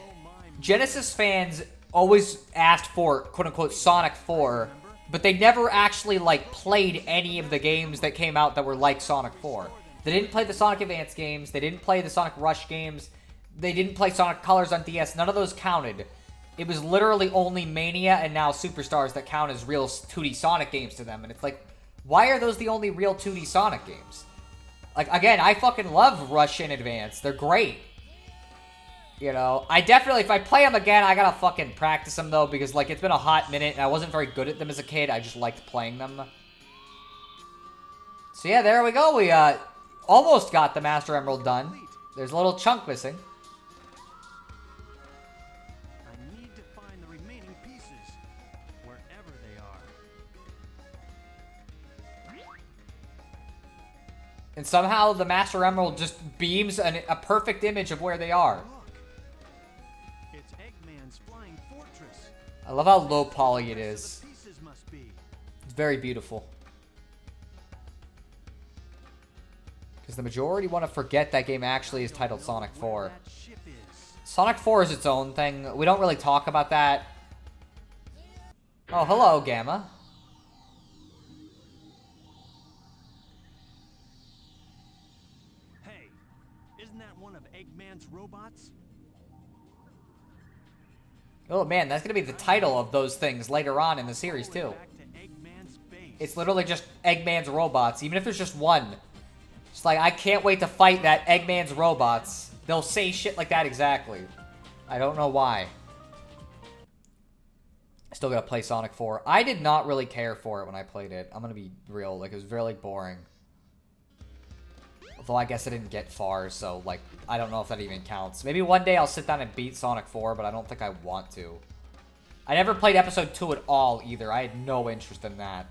Genesis fans always asked for, quote-unquote, Sonic 4, but they never actually, like, played any of the games that came out that were like Sonic 4. They didn't play the Sonic Advance games. They didn't play the Sonic Rush games. They didn't play Sonic Colors on DS. None of those counted. It was literally only Mania and now Superstars that count as real 2D Sonic games to them. And it's like, why are those the only real 2D Sonic games? Like, again, I fucking love Rush and Advance. They're great. You know, I definitely, if I play them again, I gotta fucking practice them, though, because, like, it's been a hot minute, and I wasn't very good at them as a kid. I just liked playing them. So, yeah, there we go. We, almost got the Master Emerald done. There's a little chunk missing. I need to find the remaining pieces, wherever they are. And somehow the Master Emerald just beams a perfect image of where they are. Look, it's Eggman's flying fortress. I love how low poly it is. The pieces must be. It's very beautiful. Because the majority want to forget that game actually is titled Sonic 4. That ship is. Sonic 4 is its own thing. We don't really talk about that. Oh, hello, Gamma. Hey, isn't that one of Eggman's robots? Oh, man, that's going to be the title of those things later on in the series, too. Back to Eggman's base. It's literally just Eggman's robots, even if there's just one. It's like, I can't wait to fight that Eggman's robots. They'll say shit like that exactly. I don't know why. Still gotta play Sonic 4. I did not really care for it when I played it. I'm gonna be real. Like, it was really boring. Although I guess I didn't get far, so, like, I don't know if that even counts. Maybe one day I'll sit down and beat Sonic 4, but I don't think I want to. I never played Episode 2 at all, either. I had no interest in that.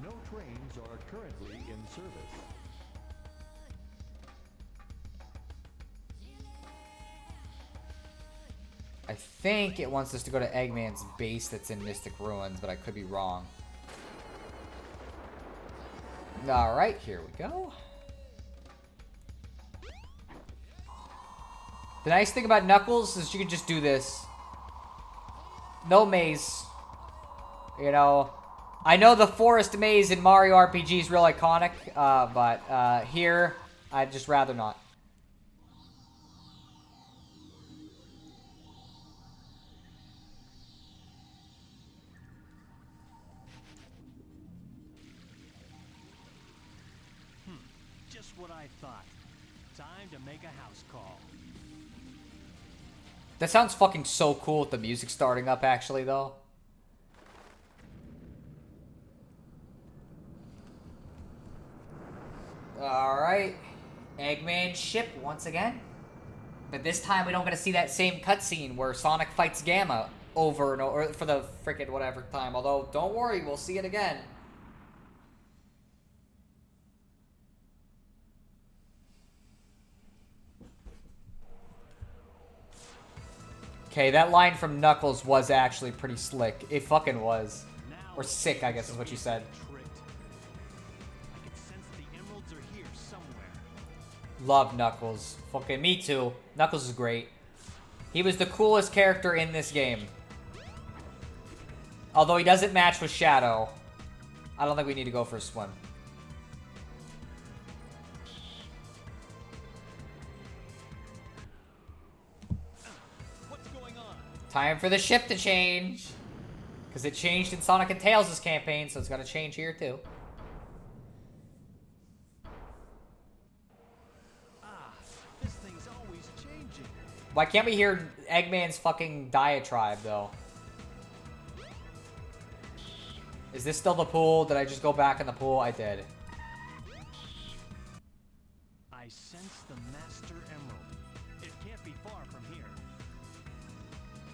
No trains are currently in service. I think it wants us to go to Eggman's base that's in Mystic Ruins, but I could be wrong. Alright, here we go. The nice thing about Knuckles is you can just do this. No maze. You know, I know the forest maze in Mario RPG is real iconic, but here, I'd just rather not. Just what I thought. Time to make a house call. That sounds fucking so cool with the music starting up, actually, though. Alright. Eggman ship once again. But this time we don't get to see that same cutscene where Sonic fights Gamma over and over for the frickin' whatever time. Although, don't worry, we'll see it again. Okay, that line from Knuckles was actually pretty slick. It fucking was. Or sick, I guess is what you said. I can sense the emeralds are here somewhere. Love Knuckles. Fucking me too. Knuckles is great. He was the coolest character in this game. Although he doesn't match with Shadow. I don't think we need to go for a swim. What's going on? Time for the ship to change. Because it changed in Sonic and Tails' campaign, so it's got to change here too. This thing's always changing. Why can't we hear Eggman's fucking diatribe, though? Is this still the pool? Did I just go back in the pool? I did. I sense the Master Emerald. It can't be far from here.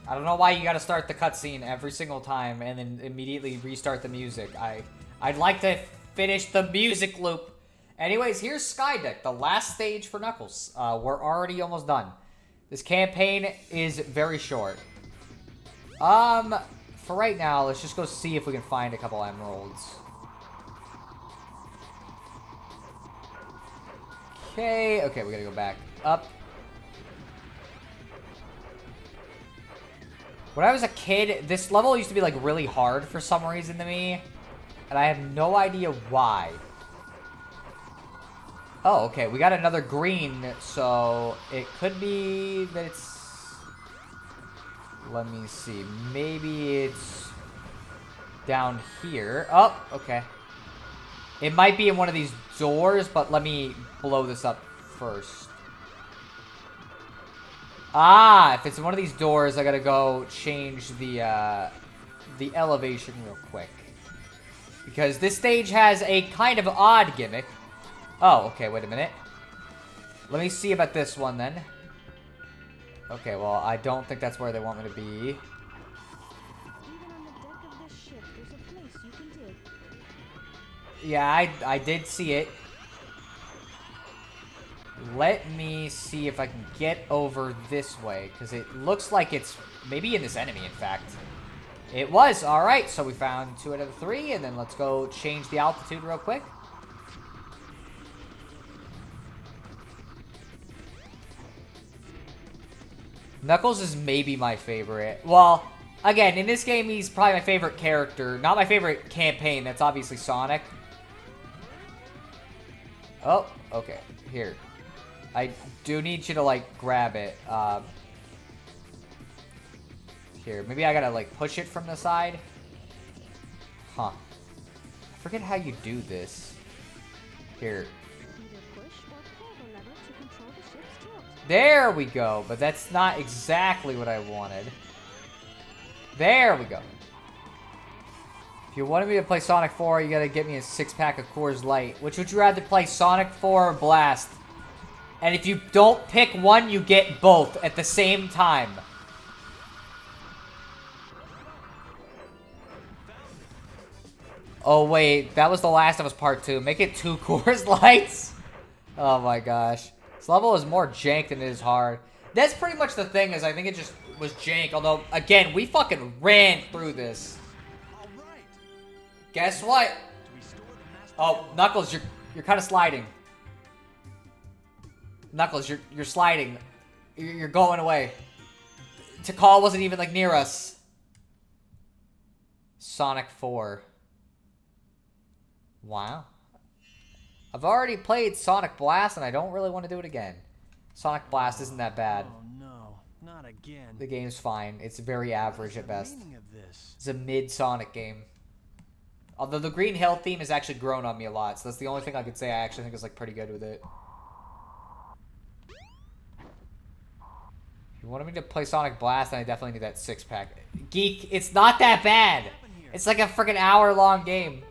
I don't know why you gotta start the cutscene every single time and then immediately restart the music. I'd like to finish the music loop. Anyways, here's Skydeck, the last stage for Knuckles. We're already almost done. This campaign is very short. For right now, let's just go see if we can find a couple emeralds. Okay, we gotta go back up. When I was a kid, this level used to be like really hard for some reason to me. And I have no idea why. Oh, okay, we got another green, so it could be that it's... Let me see, maybe it's down here. Oh, okay. It might be in one of these doors, but let me blow this up first. Ah, if it's in one of these doors, I gotta go change the elevation real quick. Because this stage has a kind of odd gimmick. Oh, okay, wait a minute. Let me see about this one, then. Okay, well, I don't think that's where they want me to be. Even on the deck of this ship, there's a place you can dig. Yeah, I did see it. Let me see if I can get over this way, because it looks like it's maybe in this enemy, in fact. It was. All right, so we found 2 out of the 3, and then let's go change the altitude real quick. Knuckles is maybe my favorite. Well, again, in this game, he's probably my favorite character. Not my favorite campaign. That's obviously Sonic. Oh, okay. Here. I do need you to, like, grab it. Here. Maybe I gotta, like, push it from the side. Huh. I forget how you do this. Here. Either push or pull the lever to control the ship's tilt. There we go, but that's not exactly what I wanted. There we go. If you wanted me to play Sonic 4, you gotta get me a 6-pack of Coors Light. Which would you rather play, Sonic 4 or Blast? And if you don't pick one, you get both at the same time. Oh wait, that was The Last of Us Part 2. Make it 2 Coors Lights? Oh my gosh. This level is more jank than it is hard. That's pretty much the thing, is I think it just was jank. Although, again, we fucking ran through this. All right. Guess what? Do we store the Master Oh, Knuckles, you're kind of sliding. Knuckles, you're sliding. You're going away. Tikal wasn't even, like, near us. Sonic 4. Wow. I've already played Sonic Blast, and I don't really want to do it again. Sonic Blast isn't that bad. Oh no, not again. The game's fine. It's very average at What's best. the meaning of this? It's a mid-Sonic game. Although the Green Hill theme has actually grown on me a lot, so that's the only thing I could say I actually think is like pretty good with it. If you wanted me to play Sonic Blast, then I definitely need that 6-pack. Geek, it's not that bad. It's like a freaking hour-long game.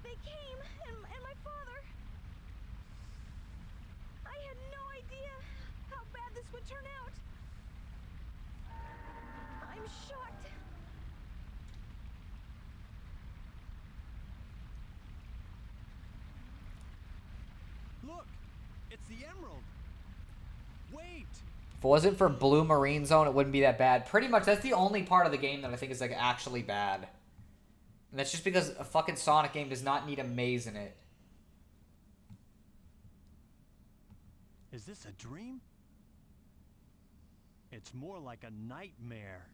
They came, and my father. I had no idea how bad this would turn out. I'm shocked. Look, it's the emerald. Wait. If it wasn't for Blue Marine Zone, it wouldn't be that bad. Pretty much, that's the only part of the game that I think is like actually bad. And that's just because a fucking Sonic game does not need a maze in it. Is this a dream? It's more like a nightmare.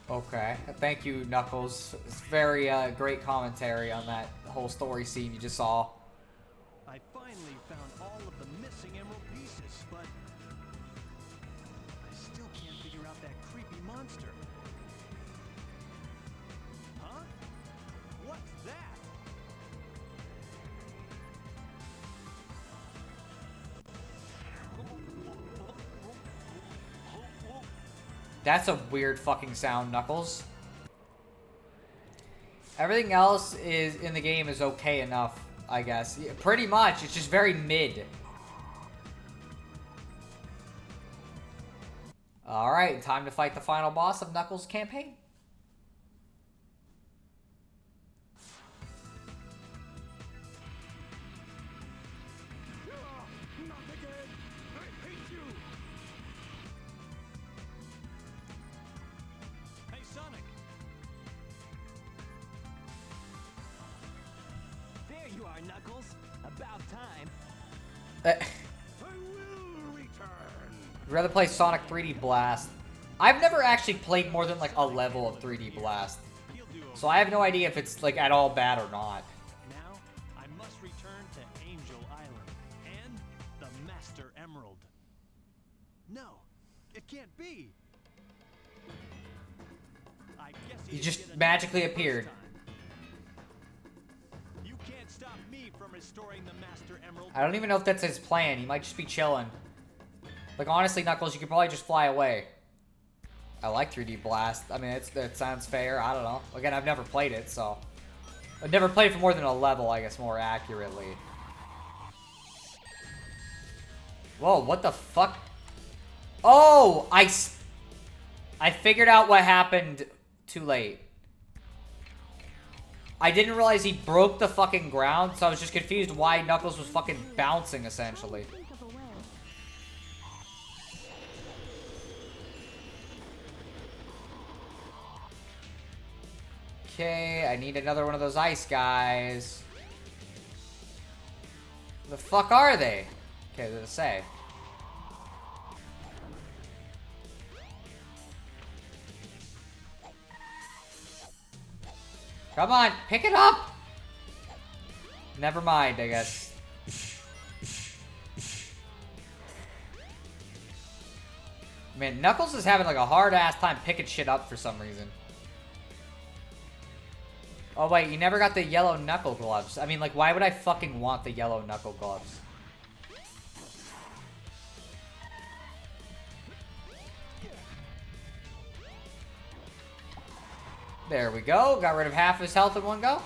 Okay. Thank you, Knuckles. It's very great commentary on that whole story scene you just saw. I finally found all of the missing emerald pieces, but I still can't figure out that creepy monster. Huh? What's that? That's a weird fucking sound, Knuckles. Everything else is in the game is okay enough, I guess. Yeah, pretty much. It's just very mid. Alright, time to fight the final boss of Knuckles' campaign. Not again! I hate you! Hey, Sonic! There you are, Knuckles. About time. I will return! I'd rather play Sonic 3D Blast. I've never actually played more than like a level of 3D Blast. He'll do okay. So I have no idea if it's like at all bad or not. Now, I must return to Angel Island and the Master Emerald. No, it can't be. I guess He didn't just get enough magically the first appeared. time. You can't stop me from restoring the Master Emerald. I don't even know if that's his plan. He might just be chilling. Like, honestly, Knuckles, you could probably just fly away. I like 3D Blast. I mean, that sounds fair. I don't know. Again, I've never played it, so... I've never played for more than a level, I guess, more accurately. Whoa, what the fuck? Oh! I figured out what happened too late. I didn't realize he broke the fucking ground, so I was just confused why Knuckles was fucking bouncing, essentially. Think of a way. Okay, I need another one of those ice guys. The fuck are they? Okay, they're to say. Come on, pick it up! Never mind, I guess. Man, Knuckles is having like a hard-ass time picking shit up for some reason. Oh wait, you never got the yellow knuckle gloves. I mean, like, why would I fucking want the yellow knuckle gloves? There we go. Got rid of half his health in one go.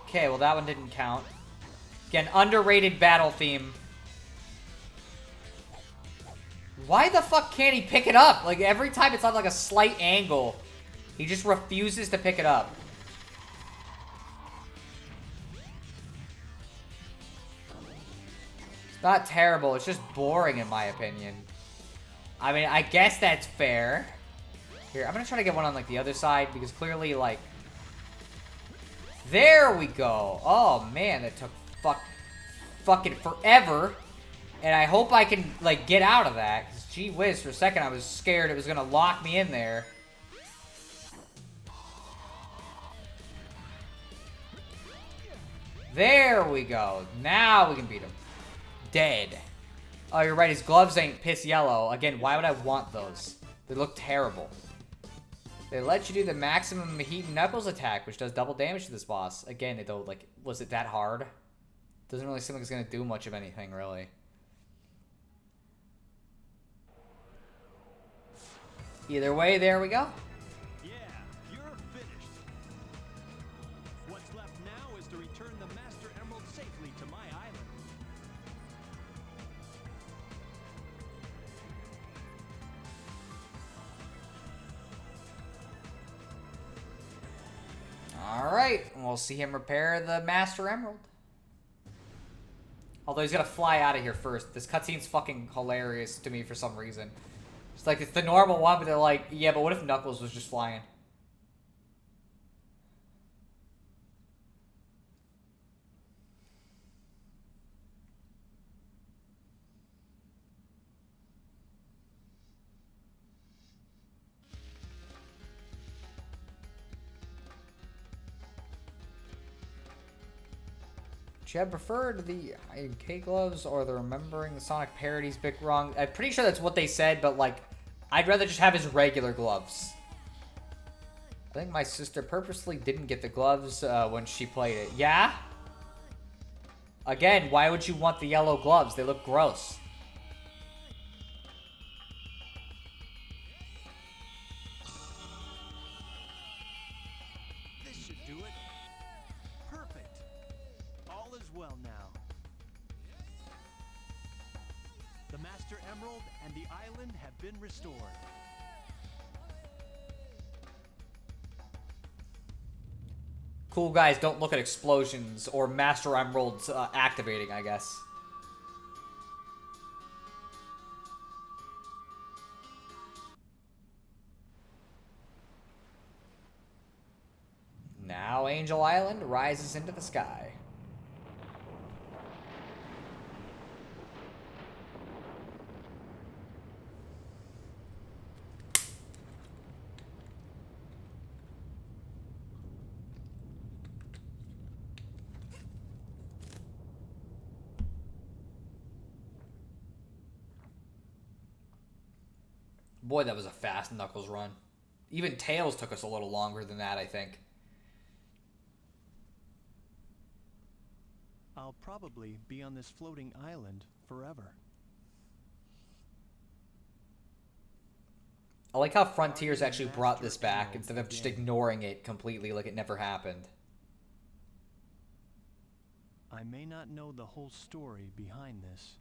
Okay, well that one didn't count. Again, underrated battle theme. Why the fuck can't he pick it up? Like, every time it's on like a slight angle, he just refuses to pick it up. It's not terrible, it's just boring in my opinion. I mean, I guess that's fair. Here, I'm gonna try to get one on like the other side because clearly like... There we go. Oh man, that took fucking forever. And I hope I can like get out of that. 'Cause gee whiz, for a second I was scared it was gonna lock me in there. There we go. Now we can beat him. Dead. Oh, you're right. His gloves ain't piss yellow. Again, why would I want those? They look terrible. They let you do the maximum heat and knuckles attack, which does double damage to this boss. Again, though, like, was it that hard? Doesn't really seem like it's gonna do much of anything, really. Either way, there we go. Yeah, you're finished. What's left now is to return the Master Emerald safely to my island. Alright, we'll see him repair the Master Emerald. Although he's gotta fly out of here first. This cutscene's fucking hilarious to me for some reason. It's like, it's the normal one, but they're like, yeah, but what if Knuckles was just flying? Should I prefer the K gloves or the remembering the Sonic parodies bit wrong? I'm pretty sure that's what they said, but like, I'd rather just have his regular gloves. I think my sister purposely didn't get the gloves when she played it. Yeah? Again, why would you want the yellow gloves? They look gross. This should do it. Perfect. All is well now. The Master Emerald and the island have been restored. Cool guys don't look at explosions or Master Emeralds activating, I guess. Now Angel Island rises into the sky. Boy, that was a fast Knuckles run. Even Tails took us a little longer than that, I think. I'll probably be on this floating island forever. I like how Frontiers actually brought this back instead of just ignoring it completely like it never happened. I may not know the whole story behind this,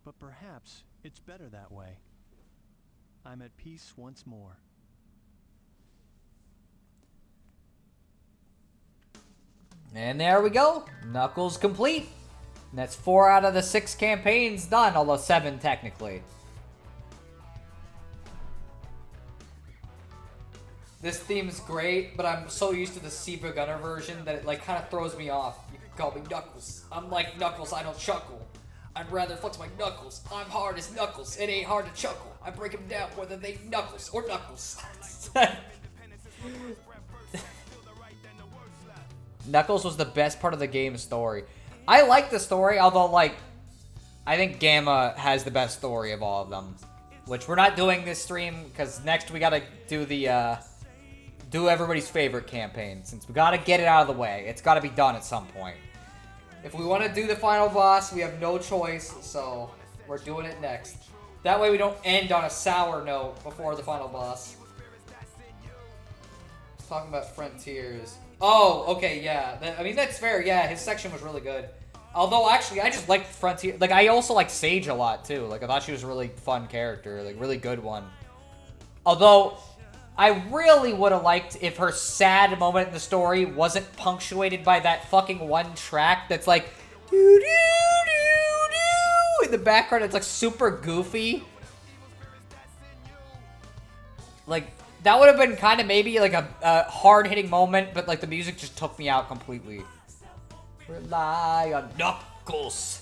but perhaps it's better that way. I'm at peace once more. And there we go. Knuckles complete. And that's 4 out of the 6 campaigns done, although 7 technically. This theme's great, but I'm so used to the Seba Gunner version that it like kind of throws me off. You can call me Knuckles. I'm like Knuckles, I don't chuckle. I'd rather flex my knuckles. I'm hard as Knuckles. It ain't hard to chuckle. I break them down whether they Knuckles or Knuckles. Knuckles was the best part of the game's story. I like the story, although, like, I think Gamma has the best story of all of them. Which we're not doing this stream, because next we gotta do the, do everybody's favorite campaign. Since we gotta get it out of the way. It's gotta be done at some point. If we want to do the final boss, we have no choice, so we're doing it next. That way we don't end on a sour note before the final boss. Talking about Frontiers. Oh, okay, yeah. I mean, that's fair. Yeah, his section was really good. Although, actually, I just liked Frontier. Like, I also like Sage a lot, too. Like, I thought she was a really fun character. Like, really good one. Although, I really would have liked if her sad moment in the story wasn't punctuated by that fucking one track that's like, doo-doo-doo-doo. In the background, it's like super goofy. Like, that would have been kind of maybe like a hard-hitting moment, but like the music just took me out completely. Rely on Knuckles.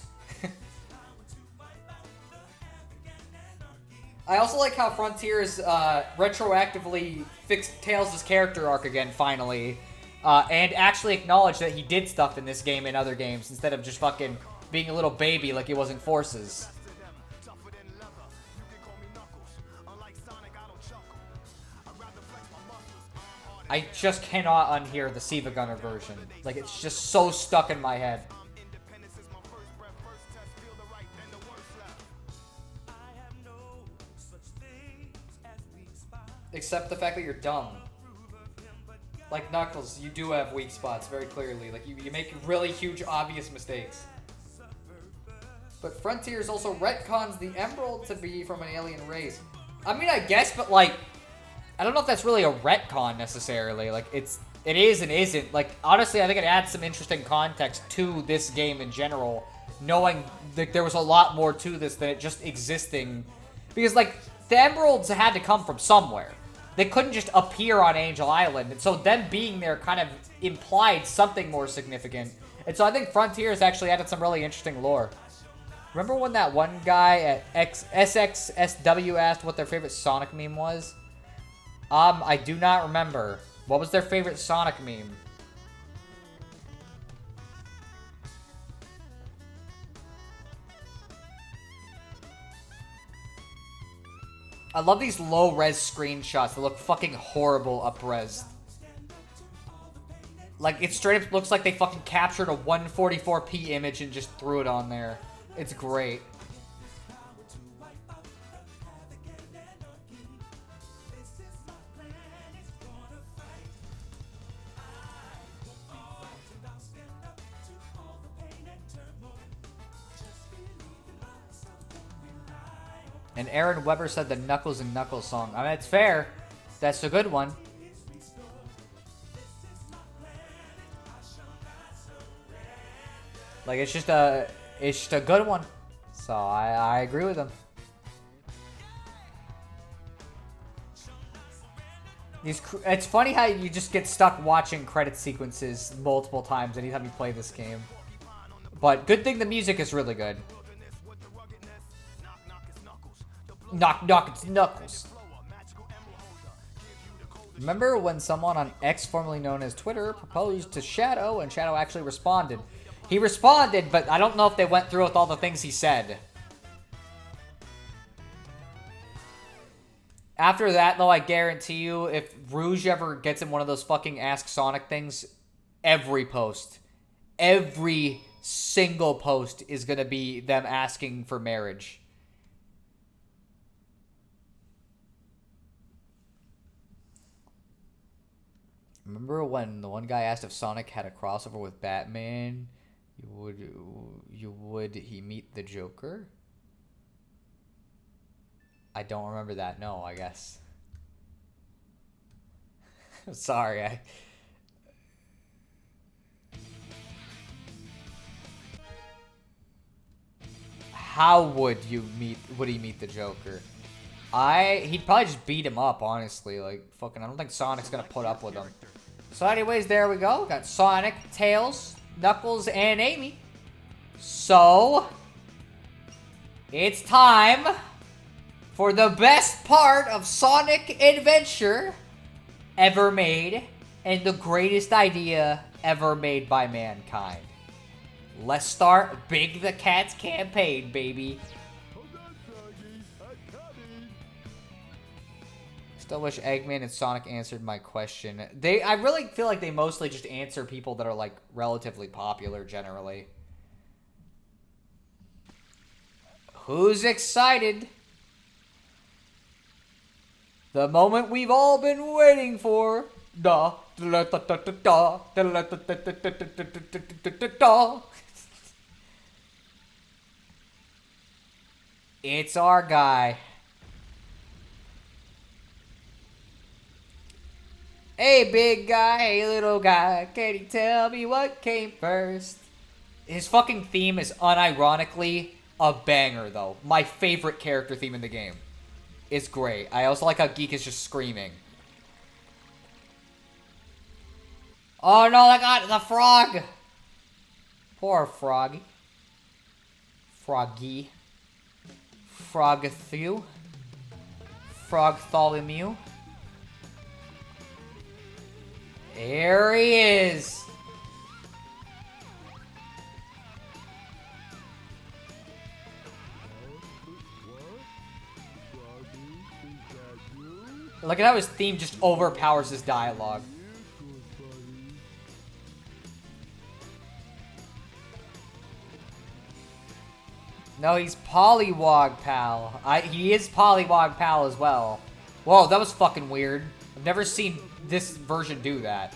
I also like how Frontiers retroactively fixed Tails' character arc again, finally. and actually acknowledge that he did stuff in this game and other games instead of just fucking being a little baby like he was in Forces. I just cannot unhear the Siva Gunner version. Like, it's just so stuck in my head. Except the fact that you're dumb. Like Knuckles, you do have weak spots, very clearly. Like, you make really huge, obvious mistakes. But Frontiers also retcons the Emerald to be from an alien race. I mean, I guess, but like, I don't know if that's really a retcon necessarily. Like, it is and isn't. Like, honestly, I think it adds some interesting context to this game in general, knowing that there was a lot more to this than it just existing. Because, like, the Emeralds had to come from somewhere. They couldn't just appear on Angel Island. And so them being there kind of implied something more significant. And so I think Frontiers actually added some really interesting lore. Remember when that one guy at SXSW asked what their favorite Sonic meme was? I do not remember. What was their favorite Sonic meme? I love these low-res screenshots that look fucking horrible up-res. Like, it straight up looks like they fucking captured a 144p image and just threw it on there. It's great. And Aaron Weber said the Knuckles and Knuckles song. I mean, it's fair. That's a good one. Like, it's just a good one. So I agree with him. It's funny how you just get stuck watching credit sequences multiple times anytime you play this game. But good thing the music is really good. Knock, knock, it's Knuckles. Remember when someone on X, formerly known as Twitter, proposed to Shadow and Shadow actually responded? He responded, but I don't know if they went through with all the things he said. After that, though, I guarantee you, if Rouge ever gets in one of those fucking Ask Sonic things, every single post is going to be them asking for marriage. Remember when the one guy asked if Sonic had a crossover with Batman? Would he meet the Joker? I don't remember that. No, I guess. Sorry, How would he meet the Joker? He'd probably just beat him up, honestly. Like, fucking, I don't think Sonic's gonna put up with him. So anyways, there we go. Got Sonic, Tails, Knuckles, and Amy. So, it's time for the best part of Sonic Adventure ever made, and the greatest idea ever made by mankind. Let's start Big the Cat's campaign, baby. Still wish Eggman and Sonic answered my question. I really feel like they mostly just answer people that are, like, relatively popular, generally. Who's excited? The moment we've all been waiting for. It's our guy. Hey, big guy, hey, little guy, can you tell me what came first? His fucking theme is unironically a banger, though. My favorite character theme in the game. It's great. I also like how Geek is just screaming. Oh no, I got the frog! Poor Froggy. Froggy. Frogthew. Frogtholomew. Here he is. Look at how his theme just overpowers his dialogue. No, he's Pollywog Pal. He is Pollywog Pal as well. Whoa, that was fucking weird. I've never seen this version do that.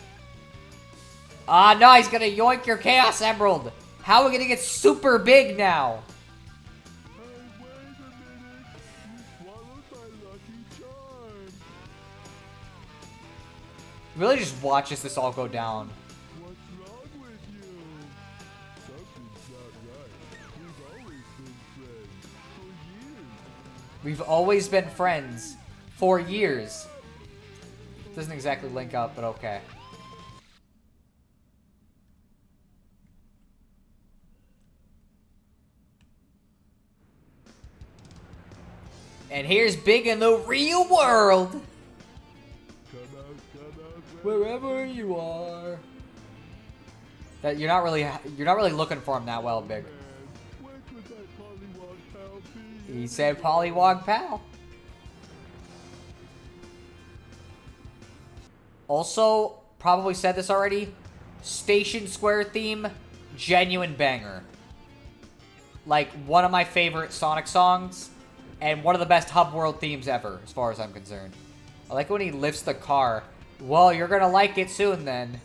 Ah, no, he's gonna yoink your Chaos Emerald. How are we gonna get super big now? Really just watches this all go down. What's wrong with you? Something's not right. We've always been friends for years. We've always been friends for years. Doesn't exactly link up, but okay. And here's Big in the real world. Come out, Wherever you are. That you're not really looking for him that well, Big. Where could that Pollywog Pal be? He said Pollywog Pal. Also, probably said this already. Station Square theme, genuine banger. Like one of my favorite Sonic songs, and one of the best hub world themes ever, as far as I'm concerned. I like when he lifts the car. Well, you're gonna like it soon then.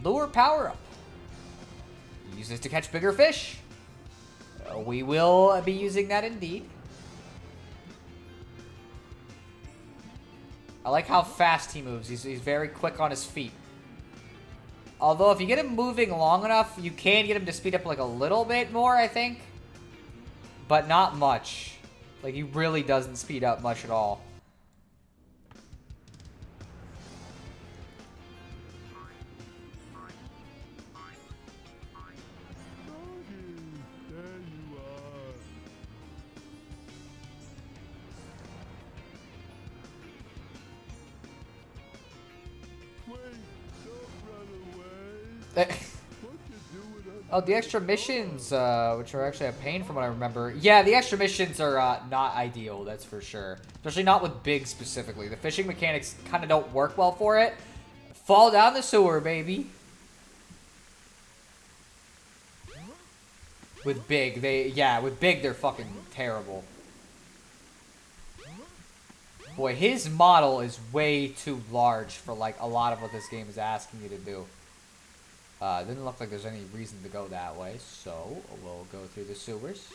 Lure power up. Use this to catch bigger fish. We will be using that indeed. I like how fast he moves. He's very quick on his feet. Although, if you get him moving long enough, you can get him to speed up like a little bit more, I think. But not much. Like, he really doesn't speed up much at all. There you are. Wait, don't run away. What you doing up Oh, the extra missions, which are actually a pain from what I remember. Yeah, the extra missions are not ideal, that's for sure. Especially not with Big specifically. The fishing mechanics kind of don't work well for it. Fall down the sewer, baby. With Big, with Big, they're fucking terrible. Boy, his model is way too large for, like, a lot of what this game is asking you to do. Doesn't look like there's any reason to go that way, so we'll go through the sewers.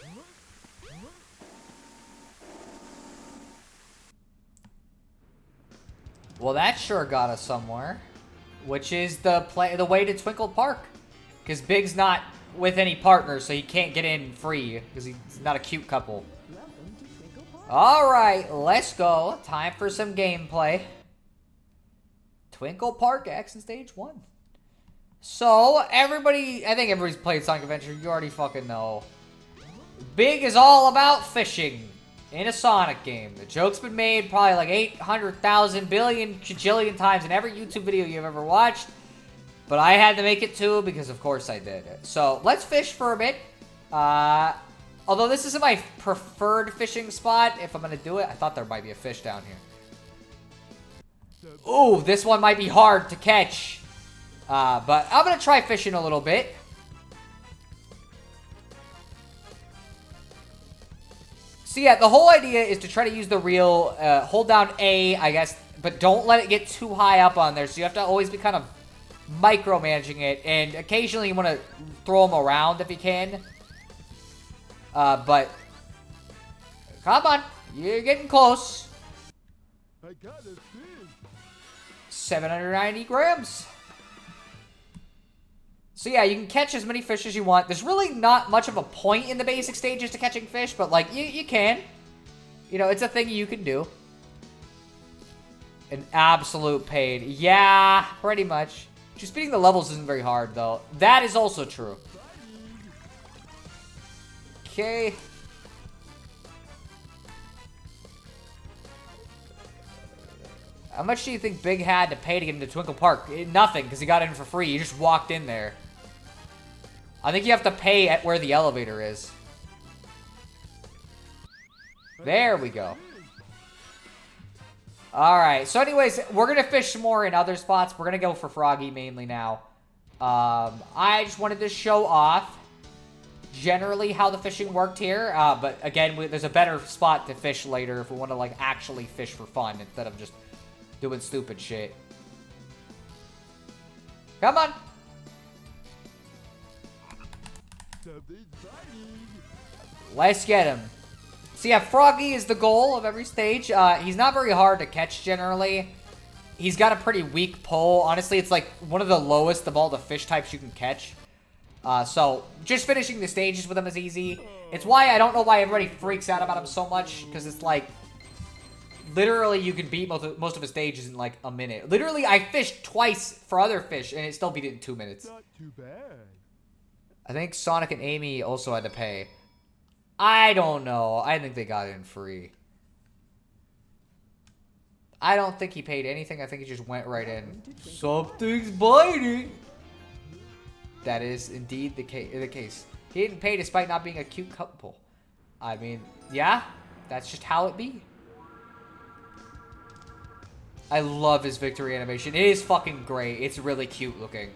Well, that sure got us somewhere, which is the way to Twinkle Park, because Big's not with any partners, so he can't get in free because he's not a cute couple. All right, let's go. Time for some gameplay. Twinkle Park Action Stage 1. So, I think everybody's played Sonic Adventure. You already fucking know. Big is all about fishing in a Sonic game. The joke's been made probably like 800,000 billion kajillion times in every YouTube video you've ever watched. But I had to make it too because, of course, I did. So, let's fish for a bit. Although this isn't my preferred fishing spot, if I'm going to do it, I thought there might be a fish down here. Ooh, this one might be hard to catch. But I'm going to try fishing a little bit. So yeah, the whole idea is to try to use the reel, hold down A, I guess, but don't let it get too high up on there. So you have to always be kind of micromanaging it, and occasionally you want to throw them around if you can. But come on, you're getting close. I got a fish. 790 grams. So yeah, you can catch as many fish as you want. There's really not much of a point in the basic stages to catching fish, but like, you can. You know, it's a thing you can do. An absolute pain. Yeah, pretty much. Just beating the levels isn't very hard, though. That is also true. Okay. How much do you think Big had to pay to get into Twinkle Park? Nothing, because he got in for free. You just walked in there. I think you have to pay at where the elevator is. There we go. Alright, so anyways, we're going to fish more in other spots. We're going to go for Froggy mainly now. I just wanted to show off generally how the fishing worked here. But again, there's a better spot to fish later if we want to like actually fish for fun instead of just doing stupid shit. Come on. Let's get him. So yeah, Froggy is the goal of every stage. He's not very hard to catch generally. He's got a pretty weak pull. Honestly, it's like one of the lowest of all the fish types you can catch. So just finishing the stages with him is easy. It's why I don't know why everybody freaks out about him so much, because it's like literally you can beat most of his stages in like a minute. Literally, I fished twice for other fish and it still beat it in 2 minutes. Not too bad. I think Sonic and Amy also had to pay. I don't know. I think they got in free. I don't think he paid anything. I think he just went right in. Something's biting. That is indeed the case. He didn't pay despite not being a cute couple. I mean, yeah, that's just how it be. I love his victory animation. It is fucking great. It's really cute looking.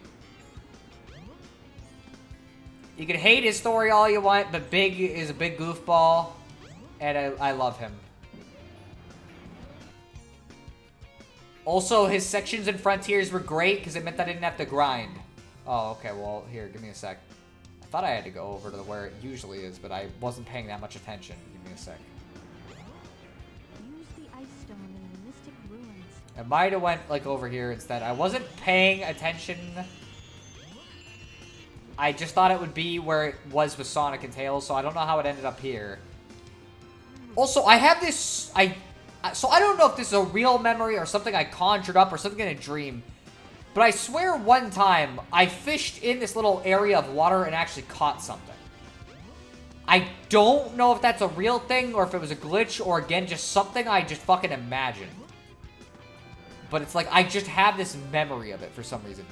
You can hate his story all you want, but Big is a big goofball, and I love him. Also, his sections and frontiers were great because it meant that I didn't have to grind. Oh, okay, well, here, give me a sec. I thought I had to go over to where it usually is, but I wasn't paying that much attention. Give me a sec. Use the ice stone in the mystic ruins. I might have went, like, over here instead. I wasn't paying attention. I just thought it would be where it was with Sonic and Tails, so I don't know how it ended up here. Also, I have this... So I don't know if this is a real memory or something I conjured up or something in a dream. But I swear one time, I fished in this little area of water and actually caught something. I don't know if that's a real thing or if it was a glitch or, again, just something I just fucking imagined. But it's like, I just have this memory of it for some reason.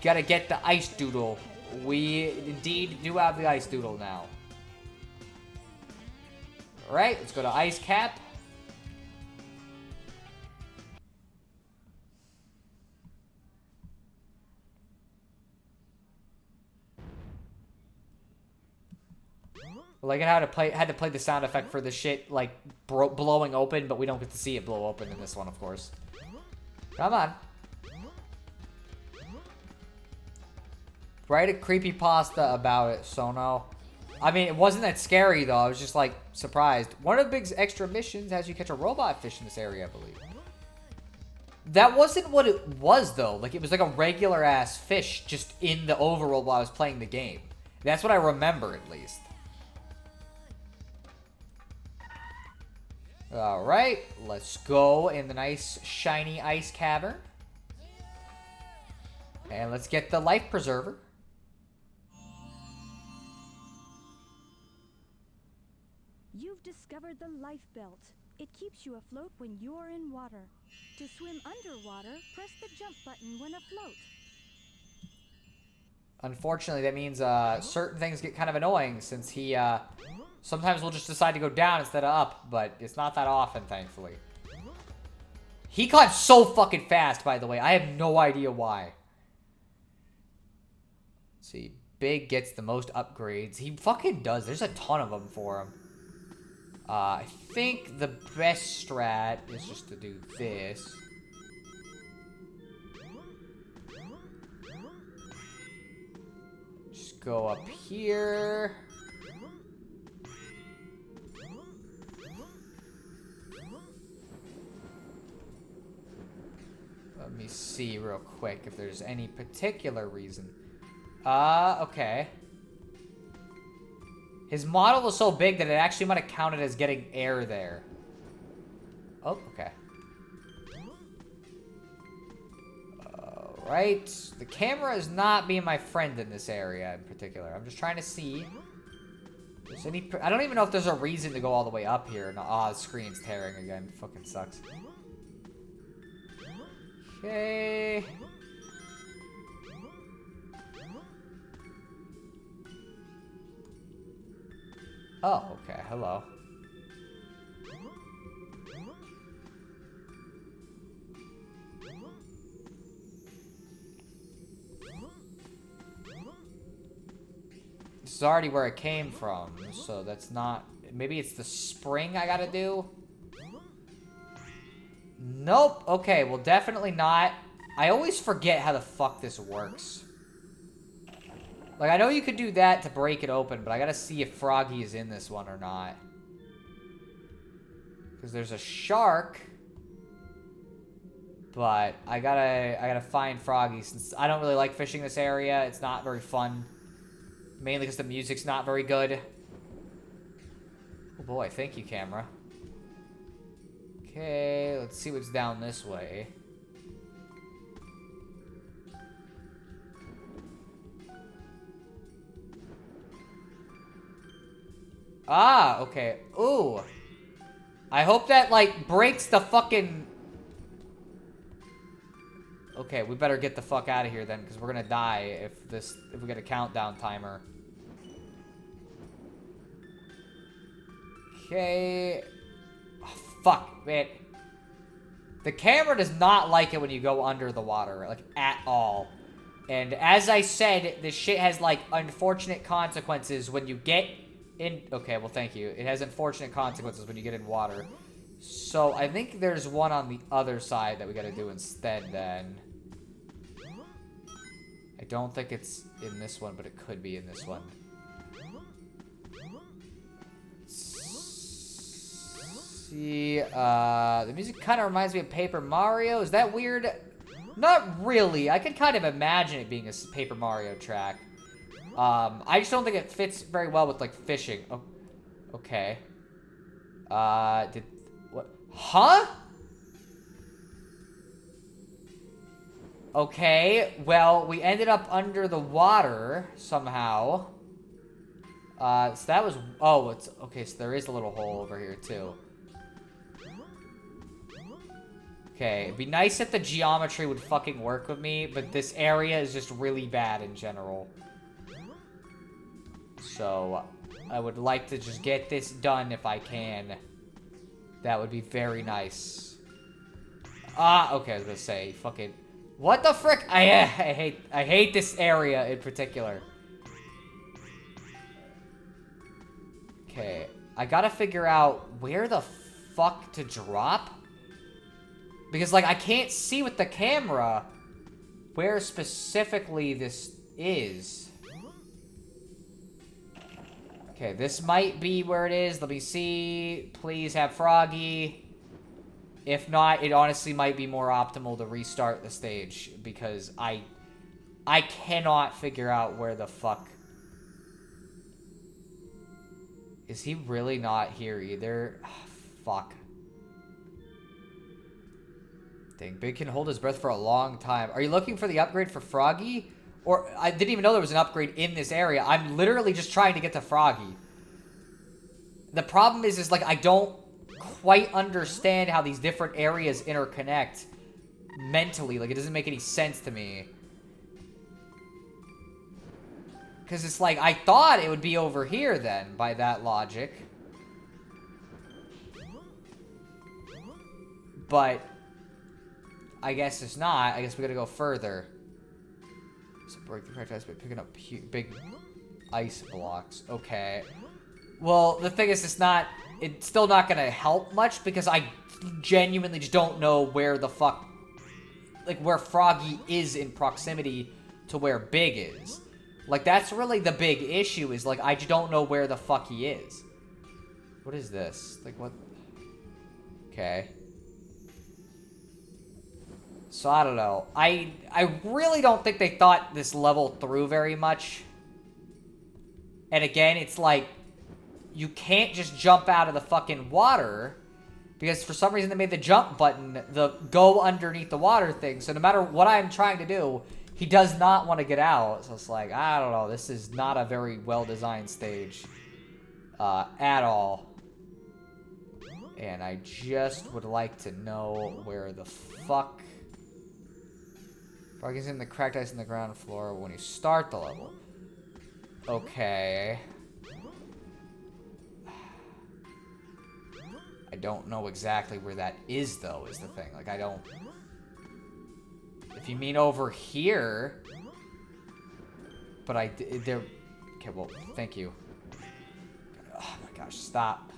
Gotta get the ice doodle. We indeed do have the ice doodle now. Alright, let's go to Ice Cap. Like, I had to play the sound effect for the shit, like, blowing open, but we don't get to see it blow open in this one, of course. Come on. Write a creepypasta about it, Sono. I mean, it wasn't that scary, though. I was just, like, surprised. One of the big extra missions has you catch a robot fish in this area, I believe. That wasn't what it was, though. Like, it was like a regular-ass fish just in the overworld while I was playing the game. That's what I remember, at least. Alright, let's go in the nice, shiny ice cavern. And let's get the life preserver. You've discovered the life belt. It keeps you afloat when you're in water. To swim underwater, press the jump button when afloat. Unfortunately, that means certain things get kind of annoying since he sometimes will just decide to go down instead of up, but it's not that often, thankfully. He caught so fucking fast, by the way. I have no idea why. Let's see. Big gets the most upgrades. He fucking does. There's a ton of them for him. I think the best strat is just to do this. Just go up here. Let me see real quick if there's any particular reason. Okay. His model was so big that it actually might have counted as getting air there. Oh, okay. Alright. The camera is not being my friend in this area in particular. I'm just trying to see. If there's any... I don't even know if there's a reason to go all the way up here. No, the screen's tearing again. Fucking sucks. Okay. Oh, okay. Hello. This is already where it came from, so that's not... Maybe it's the spring I gotta do? Nope. Okay, well, definitely not. I always forget how the fuck this works. Like, I know you could do that to break it open, but I gotta see if Froggy is in this one or not. Because there's a shark. But I gotta find Froggy, since I don't really like fishing this area. It's not very fun. Mainly because the music's not very good. Oh boy, thank you, camera. Okay, let's see what's down this way. Ah, okay. Ooh. I hope that, like, breaks the fucking... Okay, we better get the fuck out of here then, because we're gonna die if we get a countdown timer. Okay. Oh, fuck, man. The camera does not like it when you go under the water, like, at all. And as I said, this shit has, like, unfortunate consequences when you get in... Okay, well, thank you. It has unfortunate consequences when you get in water. So, I think there's one on the other side that we gotta do instead, then. I don't think it's in this one, but it could be in this one. See, the music kind of reminds me of Paper Mario. Is that weird? Not really. I can kind of imagine it being a Paper Mario track. I just don't think it fits very well with, like, fishing. Oh, okay. What? Huh? Okay, well, we ended up under the water somehow. So that was... Oh, it's... Okay, so there is a little hole over here, too. Okay, it'd be nice if the geometry would fucking work with me, but this area is just really bad in general. So, I would like to just get this done if I can. That would be very nice. Ah, okay, I was gonna say, fucking... What the frick? I hate this area in particular. Okay, I gotta figure out where the fuck to drop. Because, like, I can't see with the camera where specifically this is. Okay, this might be where it is. Let me see. Please have Froggy. If not, it honestly might be more optimal to restart the stage. Because I cannot figure out where the fuck... Is he really not here either? Oh, fuck. Dang, Big can hold his breath for a long time. Are you looking for the upgrade for Froggy? Or, I didn't even know there was an upgrade in this area. I'm literally just trying to get to Froggy. The problem is like, I don't quite understand how these different areas interconnect mentally. Like, it doesn't make any sense to me. Because it's like, I thought it would be over here then, by that logic. But... I guess it's not. I guess we gotta go further. So break the practice by picking up big ice blocks. Okay. Well, the thing is, it's still not gonna help much because I genuinely just don't know where the fuck, like, where Froggy is in proximity to where Big is. Like, that's really the big issue, is, like, I just don't know where the fuck he is. What is this? Like, what? Okay. So, I don't know. I really don't think they thought this level through very much. And again, it's like, you can't just jump out of the fucking water. Because for some reason they made the jump button the go underneath the water thing. So no matter what I'm trying to do, he does not want to get out. So it's like, I don't know. This is not a very well-designed stage. At all. And I just would like to know where the fuck Froggy's in the cracked ice in the ground floor when you start the level. Okay. I don't know exactly where that is, though, is the thing. Like, I don't... If you mean over here... But there... Okay, well, thank you. Oh my gosh, stop.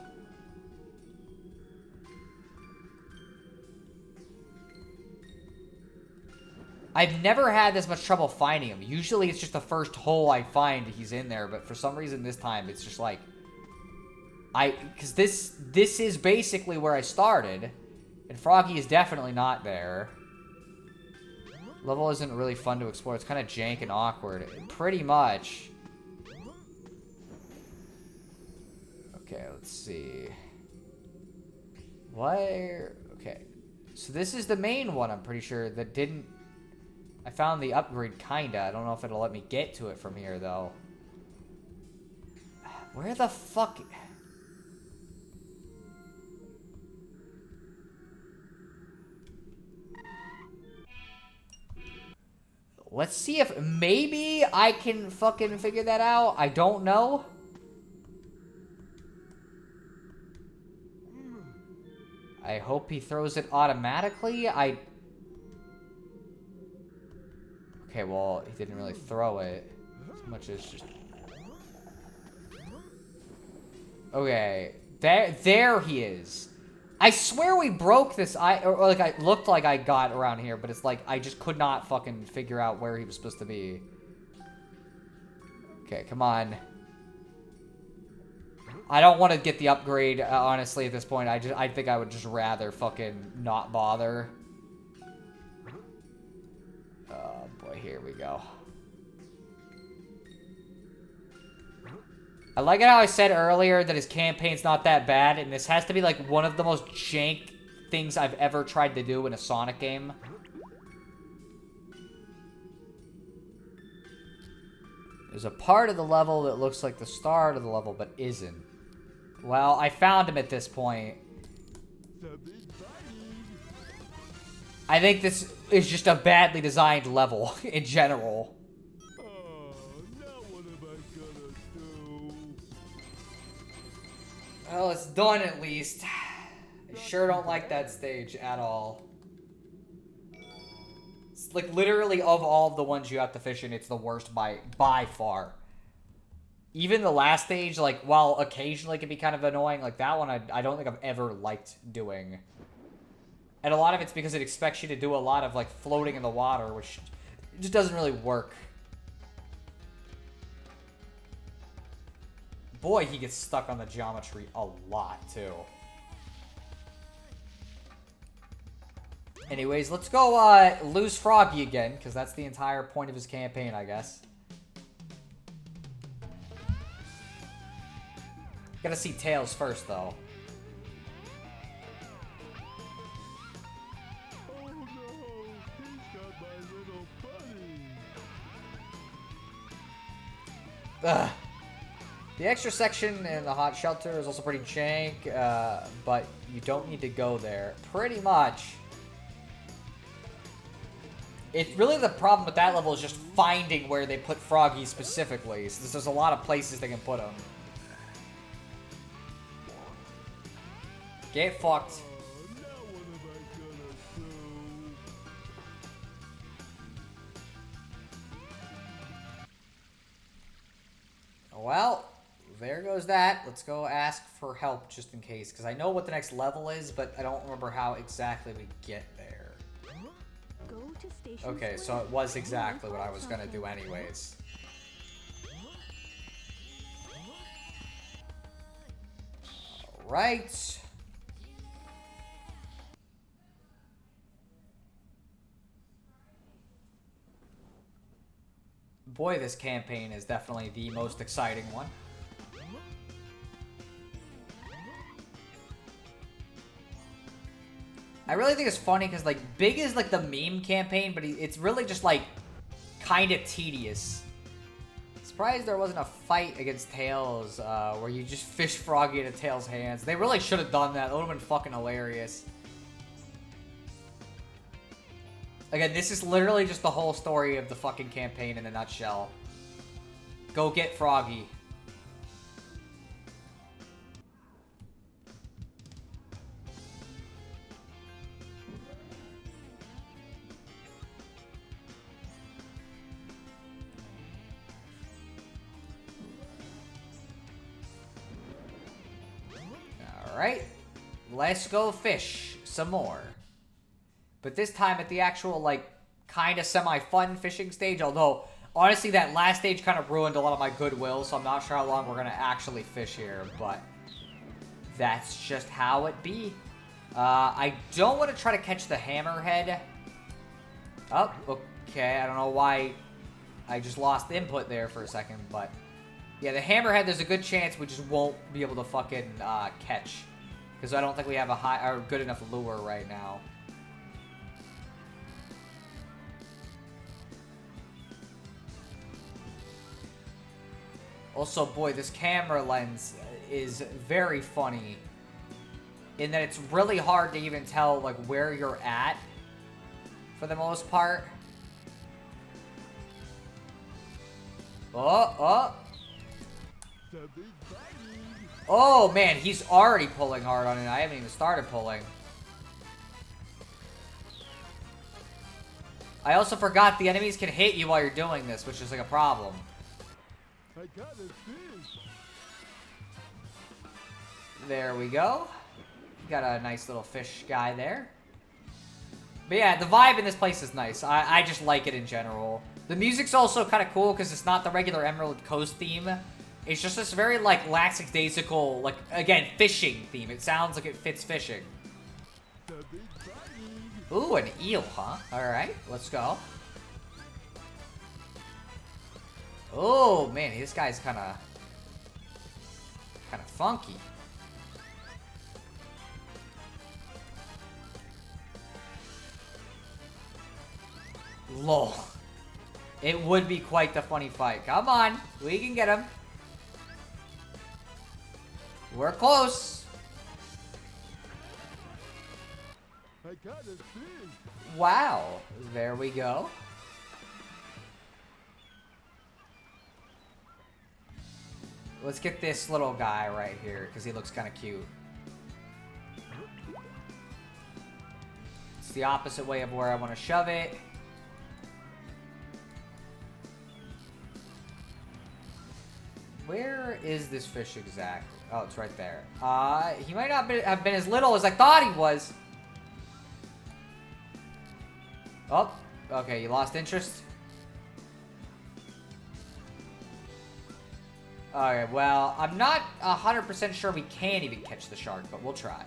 I've never had this much trouble finding him. Usually it's just the first hole I find he's in there, but for some reason this time it's just like... Because this is basically where I started, and Froggy is definitely not there. Level isn't really fun to explore. It's kind of jank and awkward. Pretty much. Okay, let's see. Where... Okay. So this is the main one, I'm pretty sure, that didn't... I found the upgrade, kinda. I don't know if it'll let me get to it from here, though. Where the fuck... Let's see if maybe I can fucking figure that out. I don't know. I hope he throws it automatically. Okay, well, he didn't really throw it. As much as just... Okay. There he is. I swear we broke this, or like, I looked like I got around here, but it's like, I just could not fucking figure out where he was supposed to be. Okay, come on. I don't want to get the upgrade, honestly, at this point. I think I would just rather fucking not bother. Oh, boy, here we go. I like it how I said earlier that his campaign's not that bad, and this has to be like one of the most jank things I've ever tried to do in a Sonic game. There's a part of the level that looks like the start of the level, but isn't. Well, I found him at this point. I think this is just a badly designed level in general. Well, it's done at least. I sure don't like that stage at all. It's like literally of all of the ones you have to fish in, it's the worst by far. Even the last stage, like, while occasionally it can be kind of annoying, like that one I don't think I've ever liked doing. And a lot of it's because it expects you to do a lot of like floating in the water, which just doesn't really work. Boy, he gets stuck on the geometry a lot, too. Anyways, let's go lose Froggy again, because that's the entire point of his campaign, I guess. Gotta see Tails first, though. Oh no, he's got my little bunny. Ugh. The extra section in the hot shelter is also pretty jank, but you don't need to go there. Pretty much. It's really the problem with that level is just finding where they put Froggy specifically. So there's a lot of places they can put him. Get fucked. Well, there goes that. Let's go ask for help just in case, because I know what the next level is, but I don't remember how exactly we get there. Go to Station Okay, so Square. it was exactly what I was gonna do anyways. Alright. Boy, this campaign is definitely the most exciting one. I really think it's funny because, like, Big is, like, the meme campaign, but it's really just, like, kind of tedious. Surprised there wasn't a fight against Tails where you just fish Froggy into Tails' hands. They really should have done that. That would have been fucking hilarious. Again, this is literally just the whole story of the fucking campaign in a nutshell. Go get Froggy. Alright. Let's go fish some more. But this time at the actual, like, kind of semi-fun fishing stage. Although, honestly, that last stage kind of ruined a lot of my goodwill. So I'm not sure how long we're going to actually fish here. But that's just how it be. I don't want to try to catch the hammerhead. Oh, okay. I don't know why I just lost input there for a second. But, yeah, the hammerhead, there's a good chance we just won't be able to fucking catch. Because I don't think we have a high or good enough lure right now. Also, boy, this camera lens is very funny. In that it's really hard to even tell, like, where you're at. For the most part. Oh. Oh, man, he's already pulling hard on it. I haven't even started pulling. I also forgot the enemies can hit you while you're doing this, which is like a problem. I got a fish. There we go. Got a nice little fish guy there. But yeah, the vibe in this place is nice. I just like it in general. The music's also kind of cool because it's not the regular Emerald Coast theme. It's just this very, like, lackadaisical, like, again, fishing theme. It sounds like it fits fishing. Ooh, an eel, huh? Alright, let's go. Oh, man, this guy's kind of funky. Lol. It would be quite the funny fight. Come on, we can get him. We're close. I got a fish. Wow, there we go. Let's get this little guy right here, because he looks kind of cute. It's the opposite way of where I want to shove it. Where is this fish exactly? Oh, it's right there. He might not have been as little as I thought he was. Oh, okay, you lost interest? Alright, well, I'm not 100% sure we can even catch the shark, but we'll try.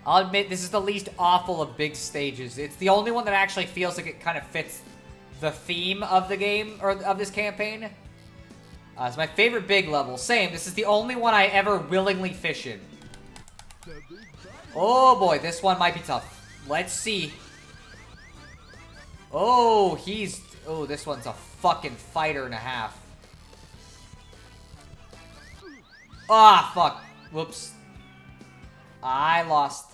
I'll admit, this is the least awful of big stages. It's the only one that actually feels like it kind of fits the theme of the game, or of this campaign. It's my favorite big level. Same, this is the only one I ever willingly fish in. Oh boy, this one might be tough. Let's see. Oh, oh, this one's a fucking fighter and a half. Ah, fuck. Whoops. I lost.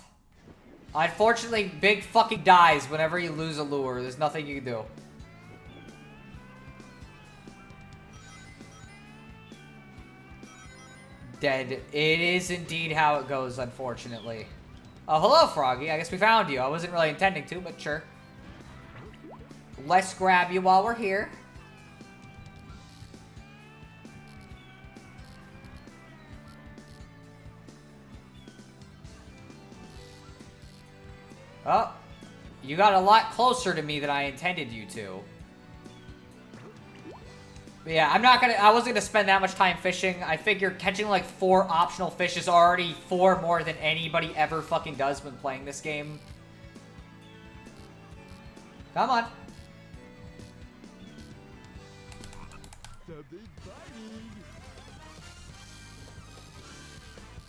Unfortunately, Big fucking dies whenever you lose a lure. There's nothing you can do. Dead. It is indeed how it goes, unfortunately. Oh, hello, Froggy. I guess we found you. I wasn't really intending to, but sure. Let's grab you while we're here. Oh, you got a lot closer to me than I intended you to. But yeah, I wasn't gonna spend that much time fishing. I figure catching like 4 optional fish is already 4 more than anybody ever fucking does when playing this game. Come on.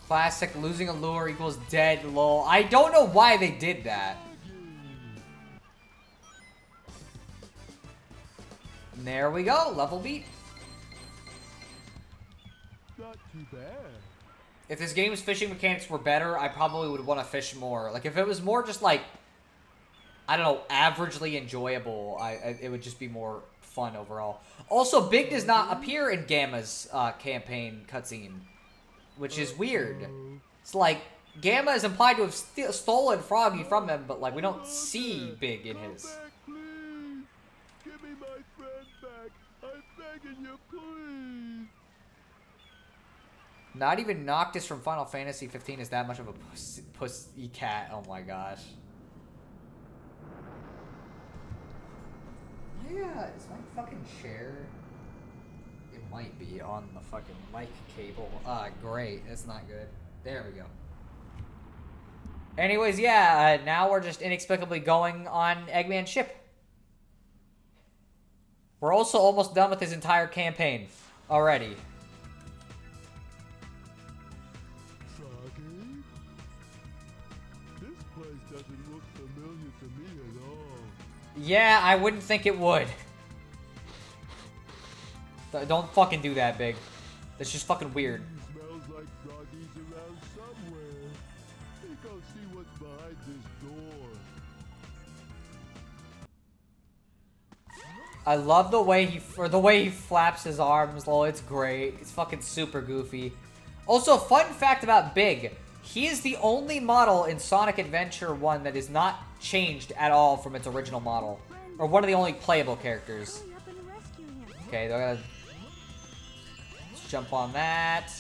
Classic, losing a lure equals dead, lol. I don't know why they did that. And there we go, level beat. Not too bad. If this game's fishing mechanics were better, I probably would want to fish more. Like, if it was more just, like, I don't know, averagely enjoyable. It would just be more fun overall. Also, Big does not appear in Gamma's campaign cutscene, which is weird. It's like, Gamma is implied to have stolen Froggy from him, but like we don't see Big in his. Back, please. Give me my friend back. I'm begging you, please. Not even Noctis from Final Fantasy 15 is that much of a pussy cat. Oh my gosh. Yeah, is my fucking chair? It might be on the fucking mic cable. Great. That's not good. There we go. Anyways, yeah, now we're just inexplicably going on Eggman's ship. We're also almost done with his entire campaign already. Froggy? This place doesn't look familiar to me at all. Yeah, I wouldn't think it would. Don't fucking do that, Big. That's just fucking weird. Smells like Froggy's around somewhere. Think I'll see what's behind this door. I love the way he flaps his arms, lol. It's great. It's fucking super goofy. Also, fun fact about Big. He is the only model in Sonic Adventure 1 that is not changed at all from its original model. Or one of the only playable characters. Hurry up and rescue him. Okay, they're gonna... Let's jump on that.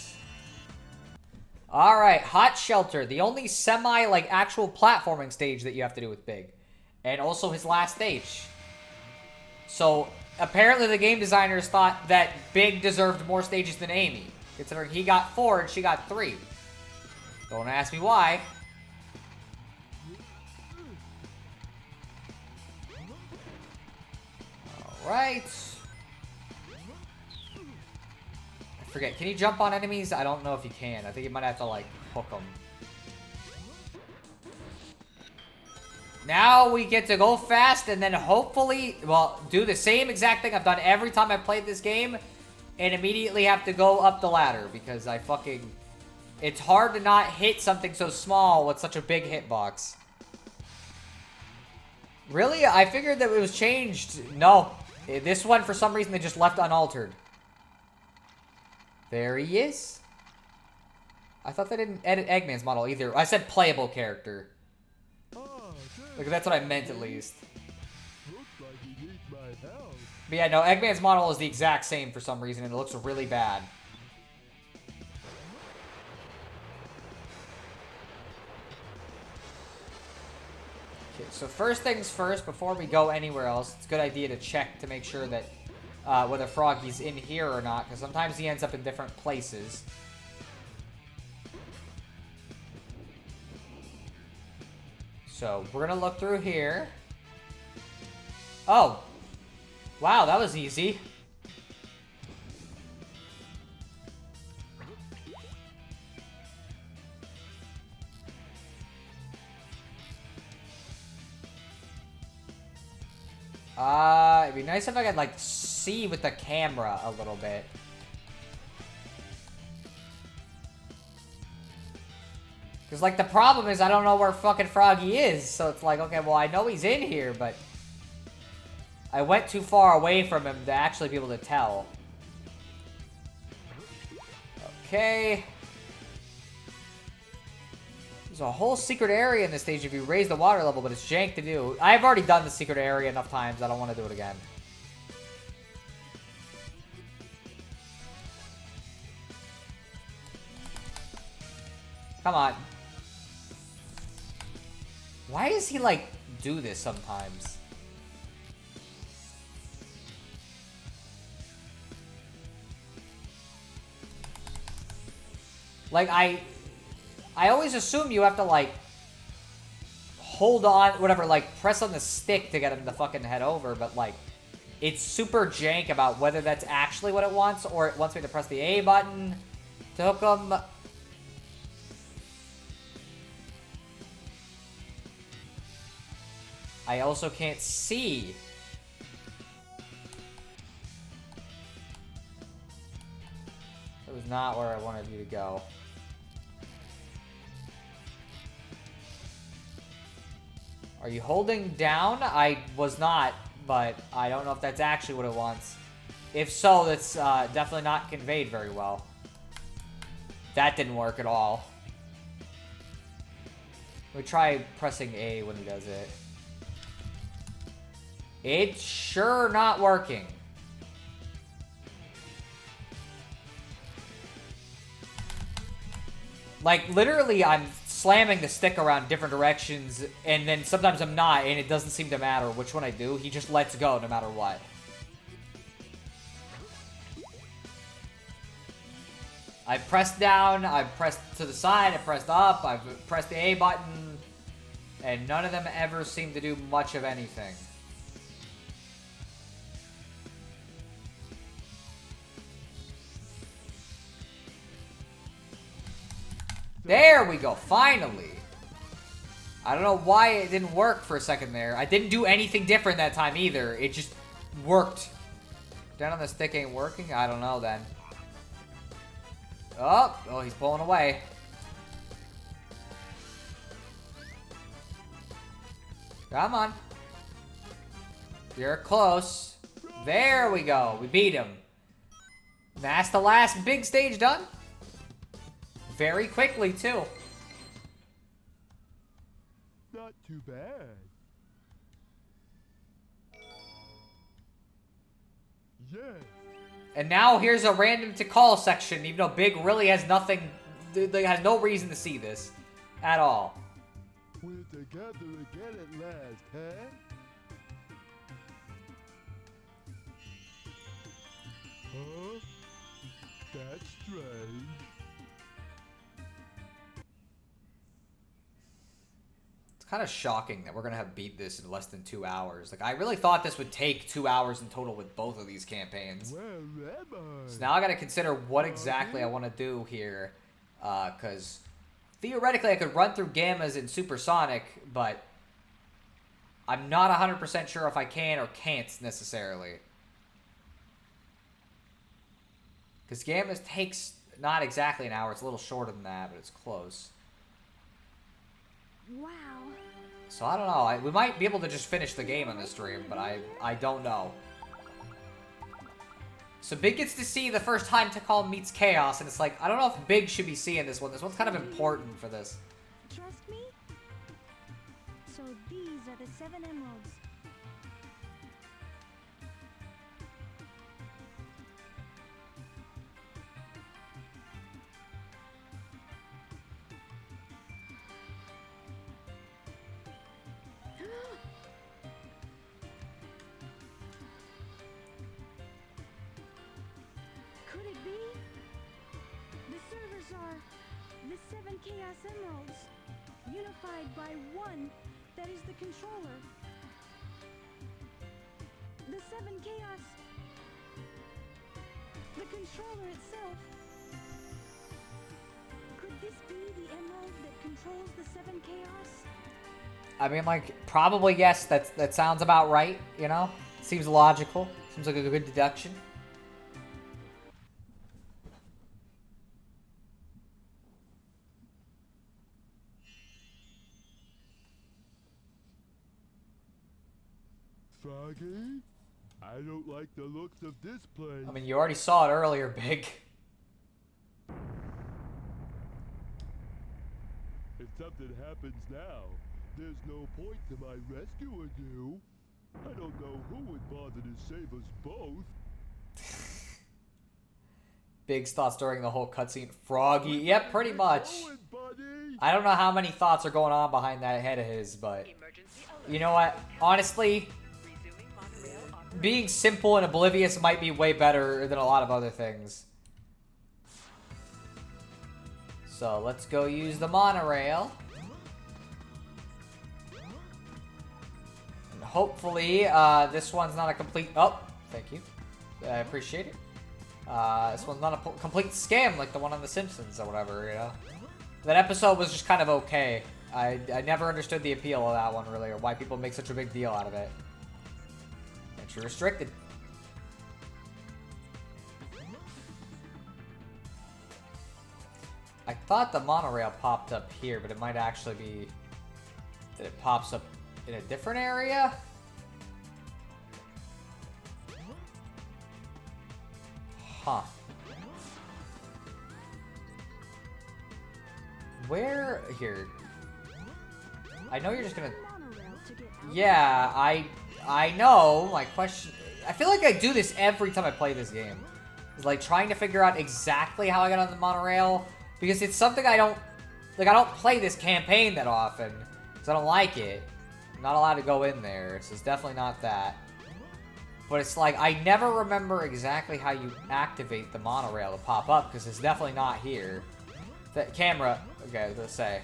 Alright, Hot Shelter. The only semi, like, actual platforming stage that you have to do with Big. And also his last stage. So, apparently the game designers thought that Big deserved more stages than Amy. Considering he got 4 and she got 3. Don't ask me why. Alright. I forget, can you jump on enemies? I don't know if you can. I think you might have to, like, hook them. Now we get to go fast and then hopefully, well, do the same exact thing I've done every time I've played this game and immediately have to go up the ladder because I fucking... It's hard to not hit something so small with such a big hitbox. Really? I figured that it was changed. No. This one, for some reason, they just left unaltered. There he is. I thought they didn't edit Eggman's model either. I said playable character. Like, that's what I meant, at least. Looks like he needs my help. But yeah, no, Eggman's model is the exact same for some reason, and it looks really bad. Okay, so first things first, before we go anywhere else, it's a good idea to check to make sure that whether Froggy's in here or not, because sometimes he ends up in different places. So, we're gonna look through here. Oh! Wow, that was easy. It'd be nice if I could, like, see with the camera a little bit. Because, like, the problem is I don't know where fucking Froggy is. So it's like, okay, well, I know he's in here, but... I went too far away from him to actually be able to tell. Okay. There's a whole secret area in this stage if you raise the water level, but it's jank to do. I've already done the secret area enough times. I don't want to do it again. Come on. Why does he, like, do this sometimes? Like, I always assume you have to, like, hold on, whatever, like, press on the stick to get him to fucking head over, but, like, it's super jank about whether that's actually what it wants, or it wants me to press the A button to hook him. I also can't see. That was not where I wanted you to go. Are you holding down? I was not, but I don't know if that's actually what it wants. If so, that's definitely not conveyed very well. That didn't work at all. We try pressing A when he does it. It's sure not working. Like, literally, I'm slamming the stick around different directions, and then sometimes I'm not, and it doesn't seem to matter which one I do. He just lets go no matter what. I pressed down, I pressed to the side, I pressed up, I've pressed the A button, and none of them ever seem to do much of anything. There we go, finally. I don't know why it didn't work for a second there. I didn't do anything different that time either. It just worked. Down on the stick ain't working? I don't know then. Oh, he's pulling away. Come on. You're close. There we go. We beat him. That's the last big stage done. Very quickly, too. Not too bad. Yes. And now here's a random to call section, even though Big really has nothing, has no reason to see this at all. We're together again at last, huh? Huh? That's strange. It's kind of shocking that we're gonna have beat this in less than 2 hours. Like, I really thought this would take 2 hours in total with both of these campaigns. Where am I? So now I gotta consider what exactly I want to do here, because theoretically I could run through Gammas in Supersonic, but I'm not 100% sure if I can or can't necessarily. Because Gammas takes not exactly an hour, it's a little shorter than that, but it's close. Wow. So I don't know, we might be able to just finish the game on this stream, but I don't know. So Big gets to see the first time to call meets Chaos, and it's like, I don't know if Big should be seeing this one. This one's kind of important for this. Trust me? So these are the 7 emeralds. Could it be? The servers are the 7 Chaos Emeralds, unified by one that is the controller. The 7 Chaos. The controller itself. Could this be the emerald that controls the 7 Chaos? I mean, like, probably yes, that sounds about right, you know? Seems logical. Seems like a good deduction. Froggy? I don't like the looks of this place. I mean, you already saw it earlier, Big. If something happens now, there's no point to my rescuing you. I don't know who would bother to save us both. Big's thoughts during the whole cutscene. Froggy. Yep, pretty much. Going, buddy? I don't know how many thoughts are going on behind that head of his, but... You know what? Honestly, being simple and oblivious might be way better than a lot of other things. So, let's go use the monorail. And hopefully, this one's not a complete... Oh, thank you. I appreciate it. This one's not a complete scam like the one on The Simpsons or whatever, you know? That episode was just kind of okay. I never understood the appeal of that one, really, or why people make such a big deal out of it. Entry restricted. I thought the monorail popped up here, but it might actually be that it pops up in a different area? Huh. Where? Here. I know you're just gonna... Yeah, I know. My question... I feel like I do this every time I play this game. It's like trying to figure out exactly how I got on the monorail. Because it's something I don't... Like, I don't play this campaign that often. Because I don't like it. I'm not allowed to go in there. So it's definitely not that. But it's like, I never remember exactly how you activate the monorail to pop up. Because it's definitely not here. The camera... Okay, let's say.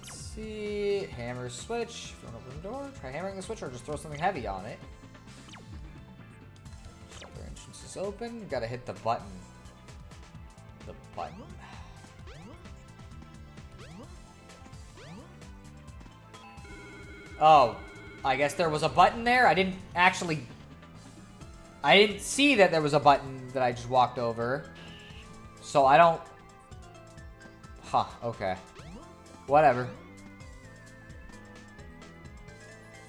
Let's see... Hammer switch. If you want to open the door, try hammering the switch or just throw something heavy on it. Other entrance is open. Gotta hit the button. The button. Oh, I guess there was a button there. I didn't see that there was a button that I just walked over. So I don't... Huh, okay. Whatever.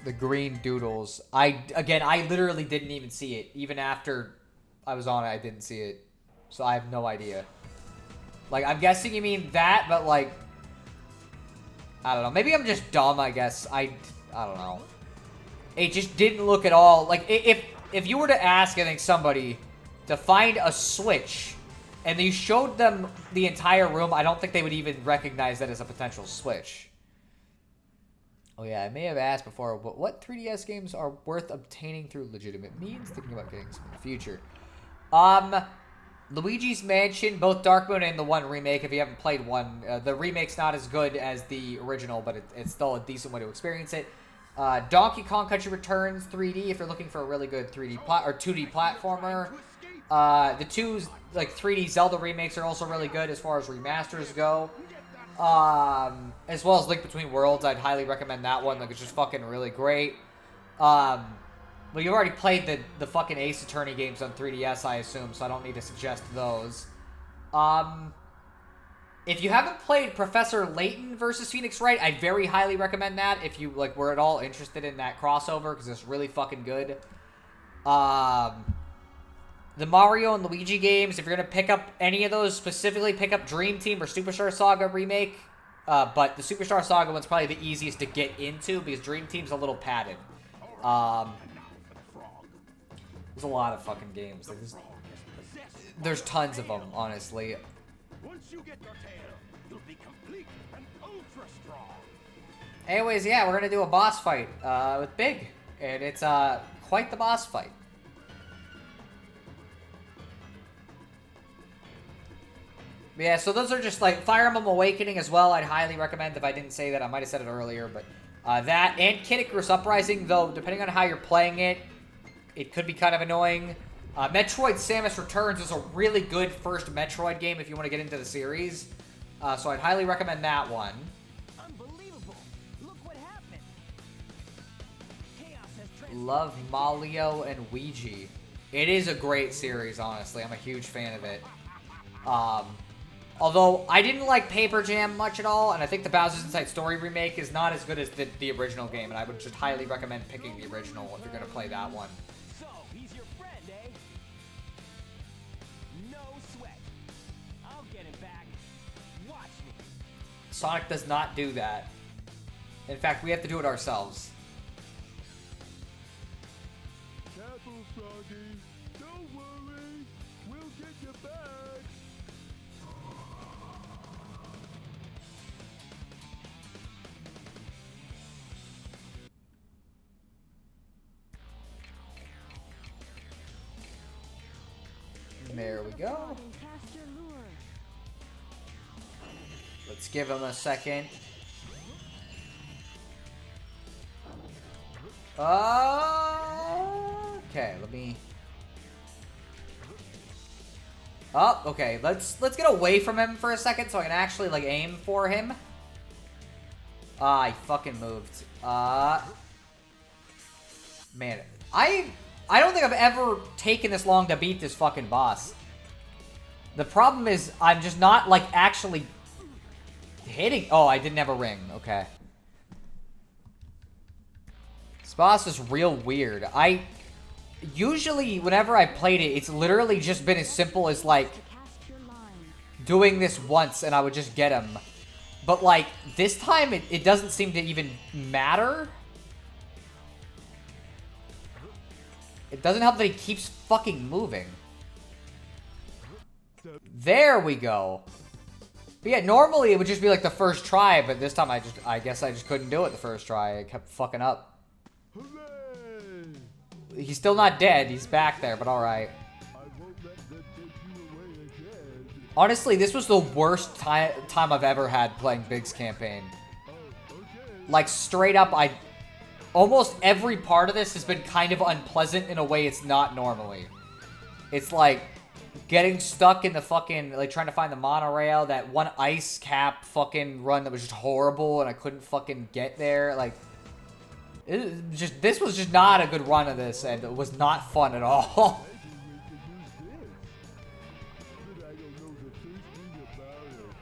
The green doodles. Again, I literally didn't even see it. Even after I was on it, I didn't see it. So I have no idea. Like, I'm guessing you mean that, but like... I don't know. Maybe I'm just dumb, I guess. I don't know. It just didn't look at all... Like, if you were to ask, I think, somebody to find a switch, and you showed them the entire room, I don't think they would even recognize that as a potential switch. Oh yeah, I may have asked before, but what 3DS games are worth obtaining through legitimate means? Thinking about getting some in the future. Luigi's Mansion, both Dark Moon and the one remake, if you haven't played one. The remake's not as good as the original, but it's still a decent way to experience it. Donkey Kong Country Returns 3D, if you're looking for a really good 3D or 2D platformer. The two, like, 3D Zelda remakes are also really good as far as remasters go. As well as Link Between Worlds, I'd highly recommend that one. Like, it's just fucking really great. Well, you've already played the fucking Ace Attorney games on 3DS, I assume, so I don't need to suggest those. If you haven't played Professor Layton versus Phoenix Wright, I very highly recommend that if you, like, were at all interested in that crossover, because it's really fucking good. The Mario and Luigi games, if you're going to pick up any of those, specifically pick up Dream Team or Superstar Saga Remake. But the Superstar Saga one's probably the easiest to get into, because Dream Team's a little padded. There's a lot of fucking games. Like, there's tons of them, honestly. Once you get your tail, you'll be complete and ultra strong. Anyways, yeah, we're gonna do a boss fight with Big, and it's quite the boss fight. But yeah, so those are just like Fire Emblem Awakening as well. I'd highly recommend. If I didn't say that, I might have said it earlier, but that and Kid Icarus Uprising, though, depending on how you're playing it, it could be kind of annoying. Metroid Samus Returns is a really good first Metroid game if you want to get into the series. So I'd highly recommend that one. Unbelievable. Look what happened. Chaos has Love Malio and Ouija. It is a great series, honestly. I'm a huge fan of it. Although I didn't like Paper Jam much at all, and I think the Bowser's Inside Story remake is not as good as the original game, and I would just highly recommend picking the original if you're going to play that one. So, he's your friend, eh? No sweat. I'll get him back. Watch me. Sonic does not do that. In fact, we have to do it ourselves. Careful, Froggy. Don't worry. We'll get you back. There we go. Let's give him a second. Okay, let me... Oh, okay. Let's get away from him for a second so I can actually, like, aim for him. He fucking moved. Man, I don't think I've ever taken this long to beat this fucking boss. The problem is I'm just not, like, actually hitting. Oh, I didn't have a ring. Okay. This boss is real weird. Usually, whenever I played it, it's literally just been as simple as, like, doing this once and I would just get him. But, like, this time, it doesn't seem to even matter. It doesn't help that he keeps fucking moving. There we go. But yeah, normally it would just be like the first try, but this time I guess I just couldn't do it the first try. I kept fucking up. Hooray! He's still not dead. He's back there, but alright. I won't let them take you away again. Honestly, this was the worst time I've ever had playing Big's campaign. Oh, okay. Like, straight up, almost every part of this has been kind of unpleasant in a way it's not normally. It's like getting stuck in the fucking, like, trying to find the monorail, that one ice cap fucking run that was just horrible and I couldn't fucking get there. Like, this was just not a good run of this and it was not fun at all. But I don't know the first thing about it.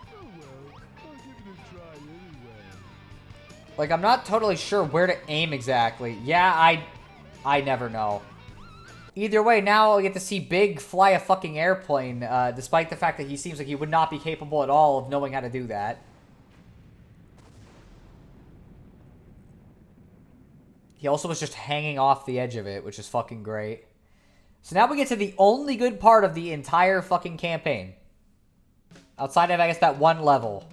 Oh well, I'll give it a try anyway. Like, I'm not totally sure where to aim exactly. Yeah, I never know. Either way, now I get to see Big fly a fucking airplane, despite the fact that he seems like he would not be capable at all of knowing how to do that. He also was just hanging off the edge of it, which is fucking great. So now we get to the only good part of the entire fucking campaign. Outside of, I guess, that one level.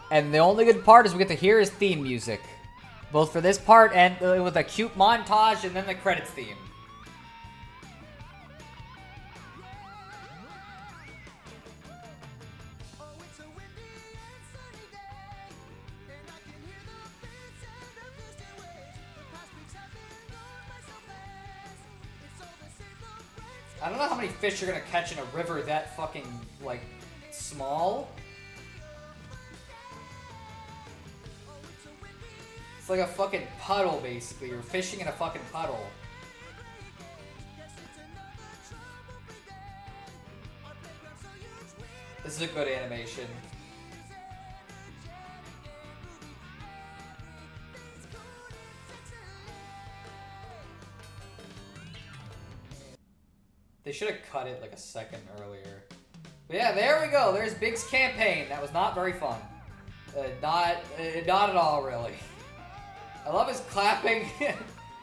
And the only good part is we get to hear his theme music. Both for this part and with a cute montage and then the credits theme. I don't know how many fish you're gonna catch in a river that fucking, like, small. It's like a fucking puddle, basically. You're fishing in a fucking puddle. This is a good animation. They should have cut it like a second earlier. But yeah, there we go. There's Big's campaign. That was not very fun. Not at all, really. I love his clapping.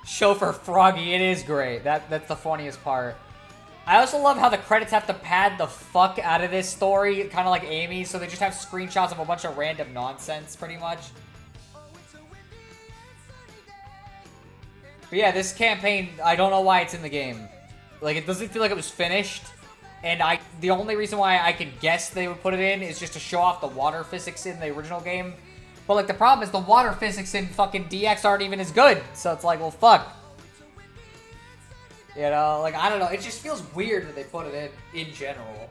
Chauffeur Froggy, it is great. That's the funniest part. I also love how the credits have to pad the fuck out of this story, kind of like Amy, so they just have screenshots of a bunch of random nonsense, pretty much. But yeah, this campaign, I don't know why it's in the game. Like, it doesn't feel like it was finished. And the only reason why I could guess they would put it in is just to show off the water physics in the original game. But, like, the problem is the water physics in fucking DX aren't even as good. So it's like, well, fuck. You know, like, I don't know. It just feels weird that they put it in general.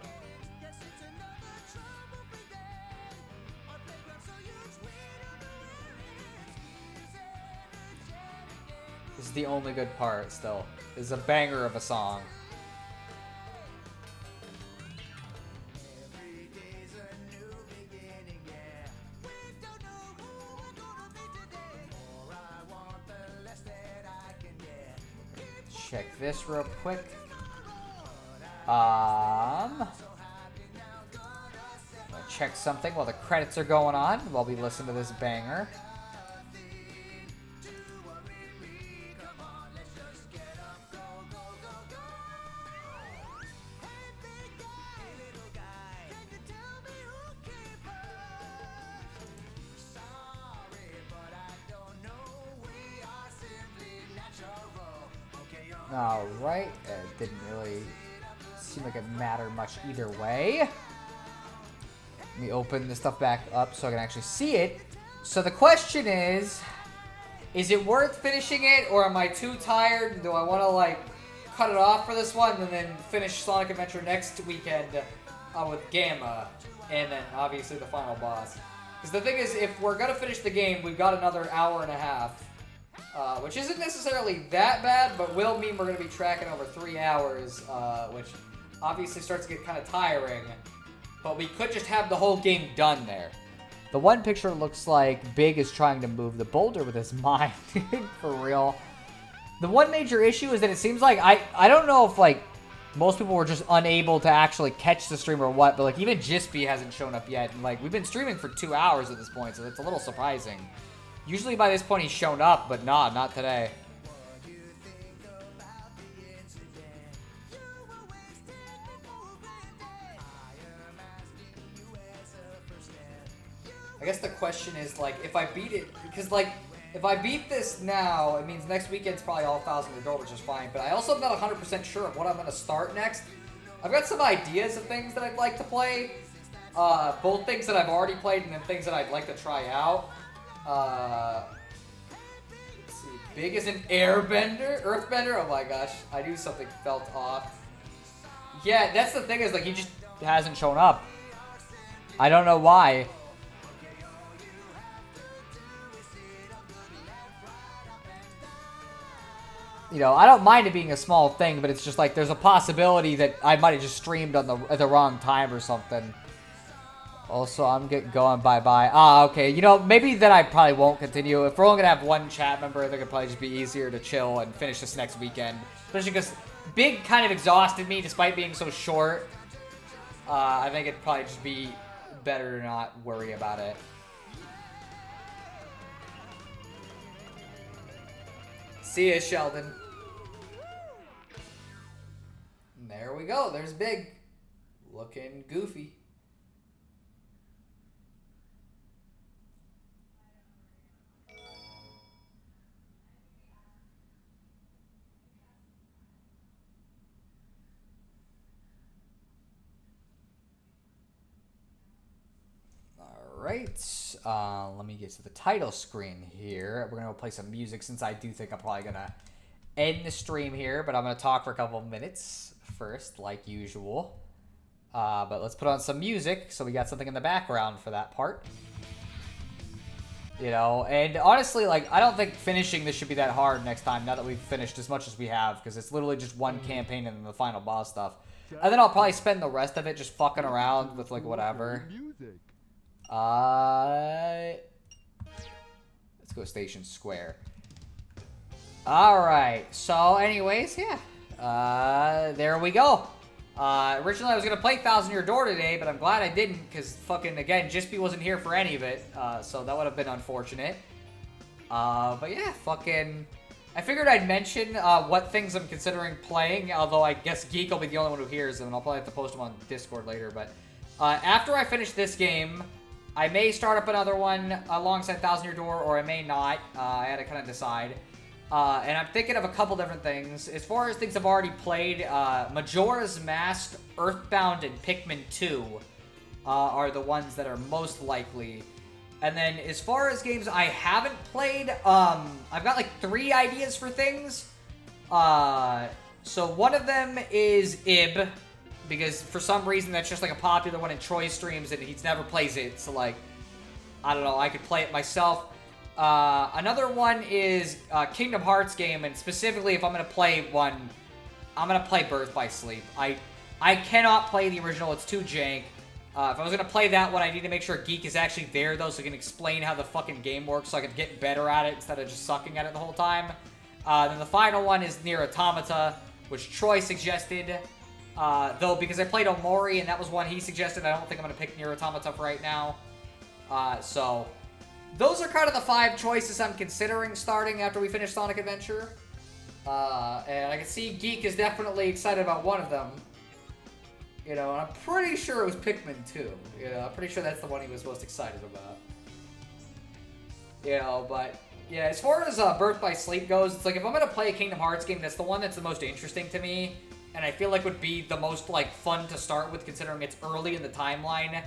This is the only good part, still. This is a banger of a song. Check this real quick. I'm gonna check something while the credits are going on, while we listen to this banger. Alright, it didn't really seem like it mattered much either way. Let me open this stuff back up so I can actually see it. So the question is it worth finishing it, or am I too tired? Do I want to, like, cut it off for this one and then finish Sonic Adventure next weekend with Gamma, and then obviously the final boss? Because the thing is, if we're going to finish the game, we've got another hour and a half. which isn't necessarily that bad, but will mean we're going to be tracking over 3 hours, which obviously starts to get kind of tiring. But we could just have the whole game done there. The one picture looks like Big is trying to move the boulder with his mind. For real. The one major issue is that it seems like, I don't know if, like, most people were just unable to actually catch the stream or what, but, like, even Jispy hasn't shown up yet. And, like, we've been streaming for 2 hours at this point, so it's a little surprising. Usually by this point he's shown up, but nah, not today. I guess the question is, like, if I beat it, because, like, if I beat this now, it means next weekend's probably all 1,000 to door, which is fine, but I also am not 100% sure of what I'm going to start next. I've got some ideas of things that I'd like to play, both things that I've already played and then things that I'd like to try out. Let's see, Big as an airbender? Earthbender? Oh my gosh, I knew something felt off. Yeah, that's the thing is, like, he just hasn't shown up. I don't know why. You know, I don't mind it being a small thing, but it's just like there's a possibility that I might have just streamed on at the wrong time or something. Also, I'm going bye-bye. Ah, okay. You know, maybe then I probably won't continue. If we're only going to have one chat member, I think it'd probably just be easier to chill and finish this next weekend. Especially because Big kind of exhausted me despite being so short. I think it'd probably just be better to not worry about it. See ya, Sheldon. There we go. There's Big. Looking goofy. Alright. Let me get to the title screen here. We're going to play some music since I do think I'm probably going to end the stream here, but I'm going to talk for a couple of minutes first, like usual. But let's put on some music so we got something in the background for that part. You know, and honestly, like, I don't think finishing this should be that hard next time now that we've finished as much as we have, because it's literally just one campaign and then the final boss stuff. And then I'll probably spend the rest of it just fucking around with, like, whatever. Let's go Station Square. Alright, so anyways, yeah. There we go. Originally I was going to play 1,000 Year Door today, but I'm glad I didn't, because fucking, again, Jispy wasn't here for any of it, so that would have been unfortunate. But yeah, fucking... I figured I'd mention what things I'm considering playing, although I guess Geek will be the only one who hears them, and I'll probably have to post them on Discord later, but... after I finish this game, I may start up another one alongside 1,000 Year Door, or I may not. I had to kind of decide. And I'm thinking of a couple different things. As far as things I've already played, Majora's Mask, Earthbound, and Pikmin 2 are the ones that are most likely. And then as far as games I haven't played, I've got like 3 ideas for things. So one of them is Ib, because for some reason that's just like a popular one in Troy streams and he never plays it. So like, I don't know, I could play it myself. Another one is Kingdom Hearts game, and specifically if I'm going to play one, I'm going to play Birth by Sleep. I cannot play the original, it's too jank. If I was going to play that one, I need to make sure Geek is actually there though, so I can explain how the fucking game works so I can get better at it instead of just sucking at it the whole time. Then the final one is Nier Automata, which Troy suggested. Though, because I played Omori, and that was one he suggested, I don't think I'm going to pick Nier Automata for right now. So, those are kind of the 5 choices I'm considering starting after we finish Sonic Adventure. And I can see Geek is definitely excited about one of them. You know, and I'm pretty sure it was Pikmin 2. You know, I'm pretty sure that's the one he was most excited about. You know, but... yeah, as far as Birth by Sleep goes, it's like if I'm going to play a Kingdom Hearts game, that's the one that's the most interesting to me. And I feel like would be the most, like, fun to start with, considering it's early in the timeline.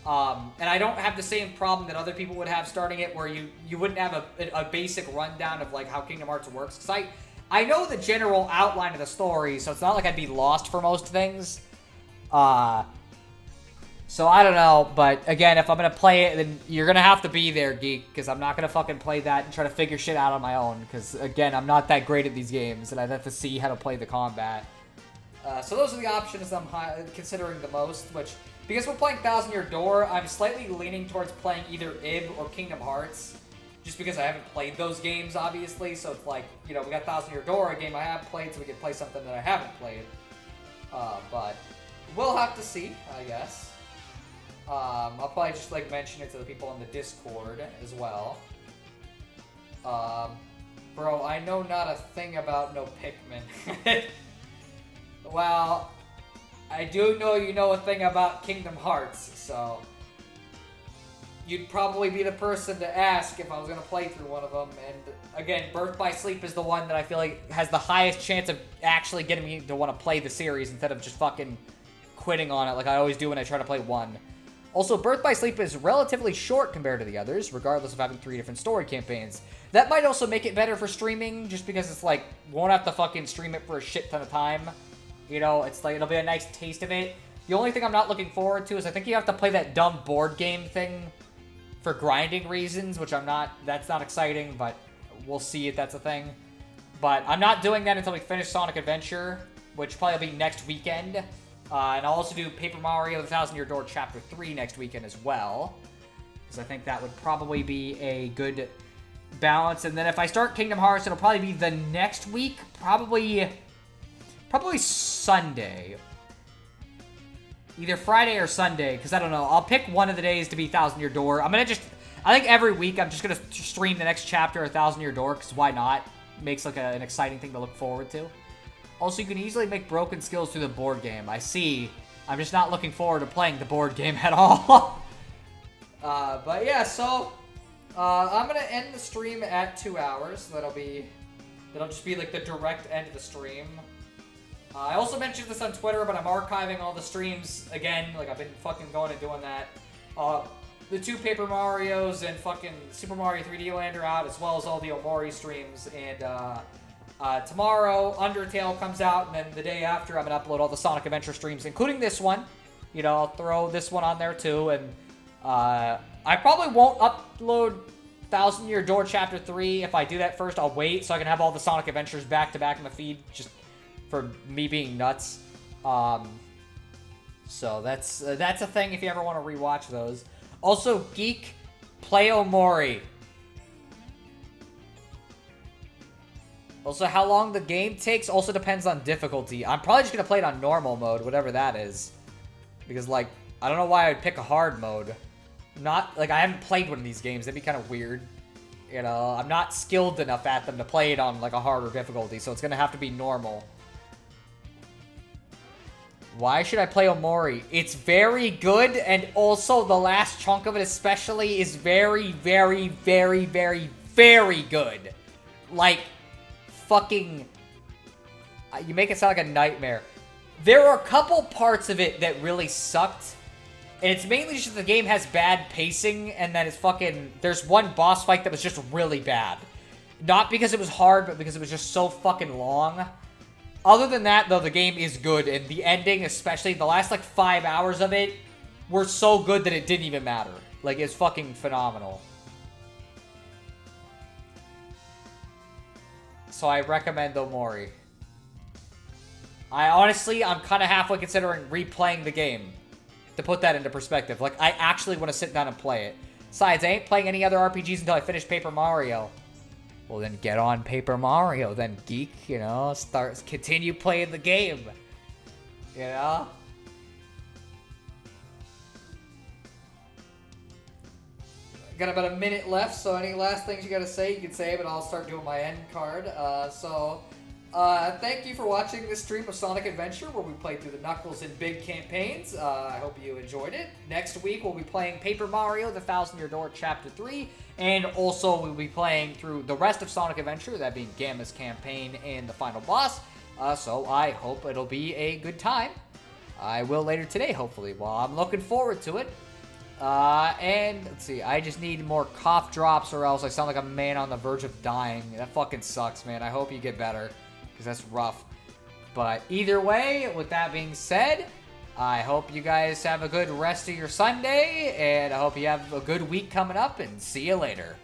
And I don't have the same problem that other people would have starting it, where you wouldn't have a basic rundown of, like, how Kingdom Hearts works. Because I know the general outline of the story, so it's not like I'd be lost for most things. So So I don't know, but again, if I'm gonna play it, then you're gonna have to be there, Geek, because I'm not gonna fucking play that and try to figure shit out on my own, because again, I'm not that great at these games, and I'd have to see how to play the combat. So those are the options I'm considering the most, which, because we're playing Thousand Year Door, I'm slightly leaning towards playing either IB or Kingdom Hearts, just because I haven't played those games, obviously, so it's like, you know, we got Thousand Year Door, a game I have played, so we can play something that I haven't played. But we'll have to see, I guess. I'll probably just, like, mention it to the people on the Discord as well. Bro, I know not a thing about no Pikmin. Well, I do know you know a thing about Kingdom Hearts, so you'd probably be the person to ask if I was going to play through one of them. And again, Birth by Sleep is the one that I feel like has the highest chance of actually getting me to want to play the series instead of just fucking quitting on it like I always do when I try to play one. Also, Birth by Sleep is relatively short compared to the others, regardless of having 3 different story campaigns. That might also make it better for streaming, just because it's like, won't have to fucking stream it for a shit ton of time. You know, it's like, it'll be a nice taste of it. The only thing I'm not looking forward to is I think you have to play that dumb board game thing for grinding reasons, which that's not exciting, but we'll see if that's a thing. But I'm not doing that until we finish Sonic Adventure, which probably will be next weekend. And I'll also do Paper Mario: The Thousand Year Door Chapter 3 next weekend as well, because I think that would probably be a good balance. And then if I start Kingdom Hearts, it'll probably be the next week, probably Sunday. Either Friday or Sunday, because I don't know. I'll pick one of the days to be Thousand Year Door. I think every week I'm just going to stream the next chapter of Thousand Year Door, because why not? Makes like an exciting thing to look forward to. Also, you can easily make broken skills through the board game. I see. I'm just not looking forward to playing the board game at all. But yeah, so I'm going to end the stream at 2 hours. That'll just be like the direct end of the stream. I also mentioned this on Twitter, but I'm archiving all the streams again. Like, I've been fucking going and doing that. The 2 Paper Marios and fucking Super Mario 3D Land are out, as well as all the Omori streams. And tomorrow, Undertale comes out, and then the day after, I'm going to upload all the Sonic Adventure streams, including this one. You know, I'll throw this one on there, too. And I probably won't upload Thousand Year Door Chapter 3. If I do that first, I'll wait so I can have all the Sonic Adventures back-to-back in the feed, just for me being nuts. So that's a thing if you ever want to rewatch those. Also, Geek, play Omori. Also, how long the game takes also depends on difficulty. I'm probably just going to play it on normal mode, whatever that is. Because, like, I don't know why I'd pick a hard mode. I haven't played one of these games. That'd be kind of weird. You know, I'm not skilled enough at them to play it on, like, a harder difficulty, so it's going to have to be normal. Why should I play Omori? It's very good, and also the last chunk of it especially is very, very, very, very, very good. Like, fucking... You make it sound like a nightmare. There are a couple parts of it that really sucked, and it's mainly just that the game has bad pacing, and that it's fucking... There's one boss fight that was just really bad. Not because it was hard, but because it was just so fucking long. Other than that, though, the game is good, and the ending, especially the last, like, 5 hours of it, were so good that it didn't even matter. Like, it's fucking phenomenal. So I recommend Omori. I'm kind of halfway considering replaying the game. To put that into perspective. Like, I actually want to sit down and play it. Besides, I ain't playing any other RPGs until I finish Paper Mario. Well, then get on Paper Mario, then, Geek, you know? Continue playing the game. You know? Got about a minute left, so any last things you gotta say, you can say, but I'll start doing my end card. Thank you for watching this stream of Sonic Adventure, where we played through the Knuckles and Big campaigns. I hope you enjoyed it. Next week, we'll be playing Paper Mario: The Thousand Year Door Chapter 3, and also we'll be playing through the rest of Sonic Adventure, that being Gamma's campaign and the final boss. So I hope it'll be a good time. I will later today, hopefully. Well, I'm looking forward to it. And let's see, I just need more cough drops or else I sound like a man on the verge of dying. That fucking sucks, man. I hope you get better, because that's rough. But either way, with that being said, I hope you guys have a good rest of your Sunday, and I hope you have a good week coming up, and see you later.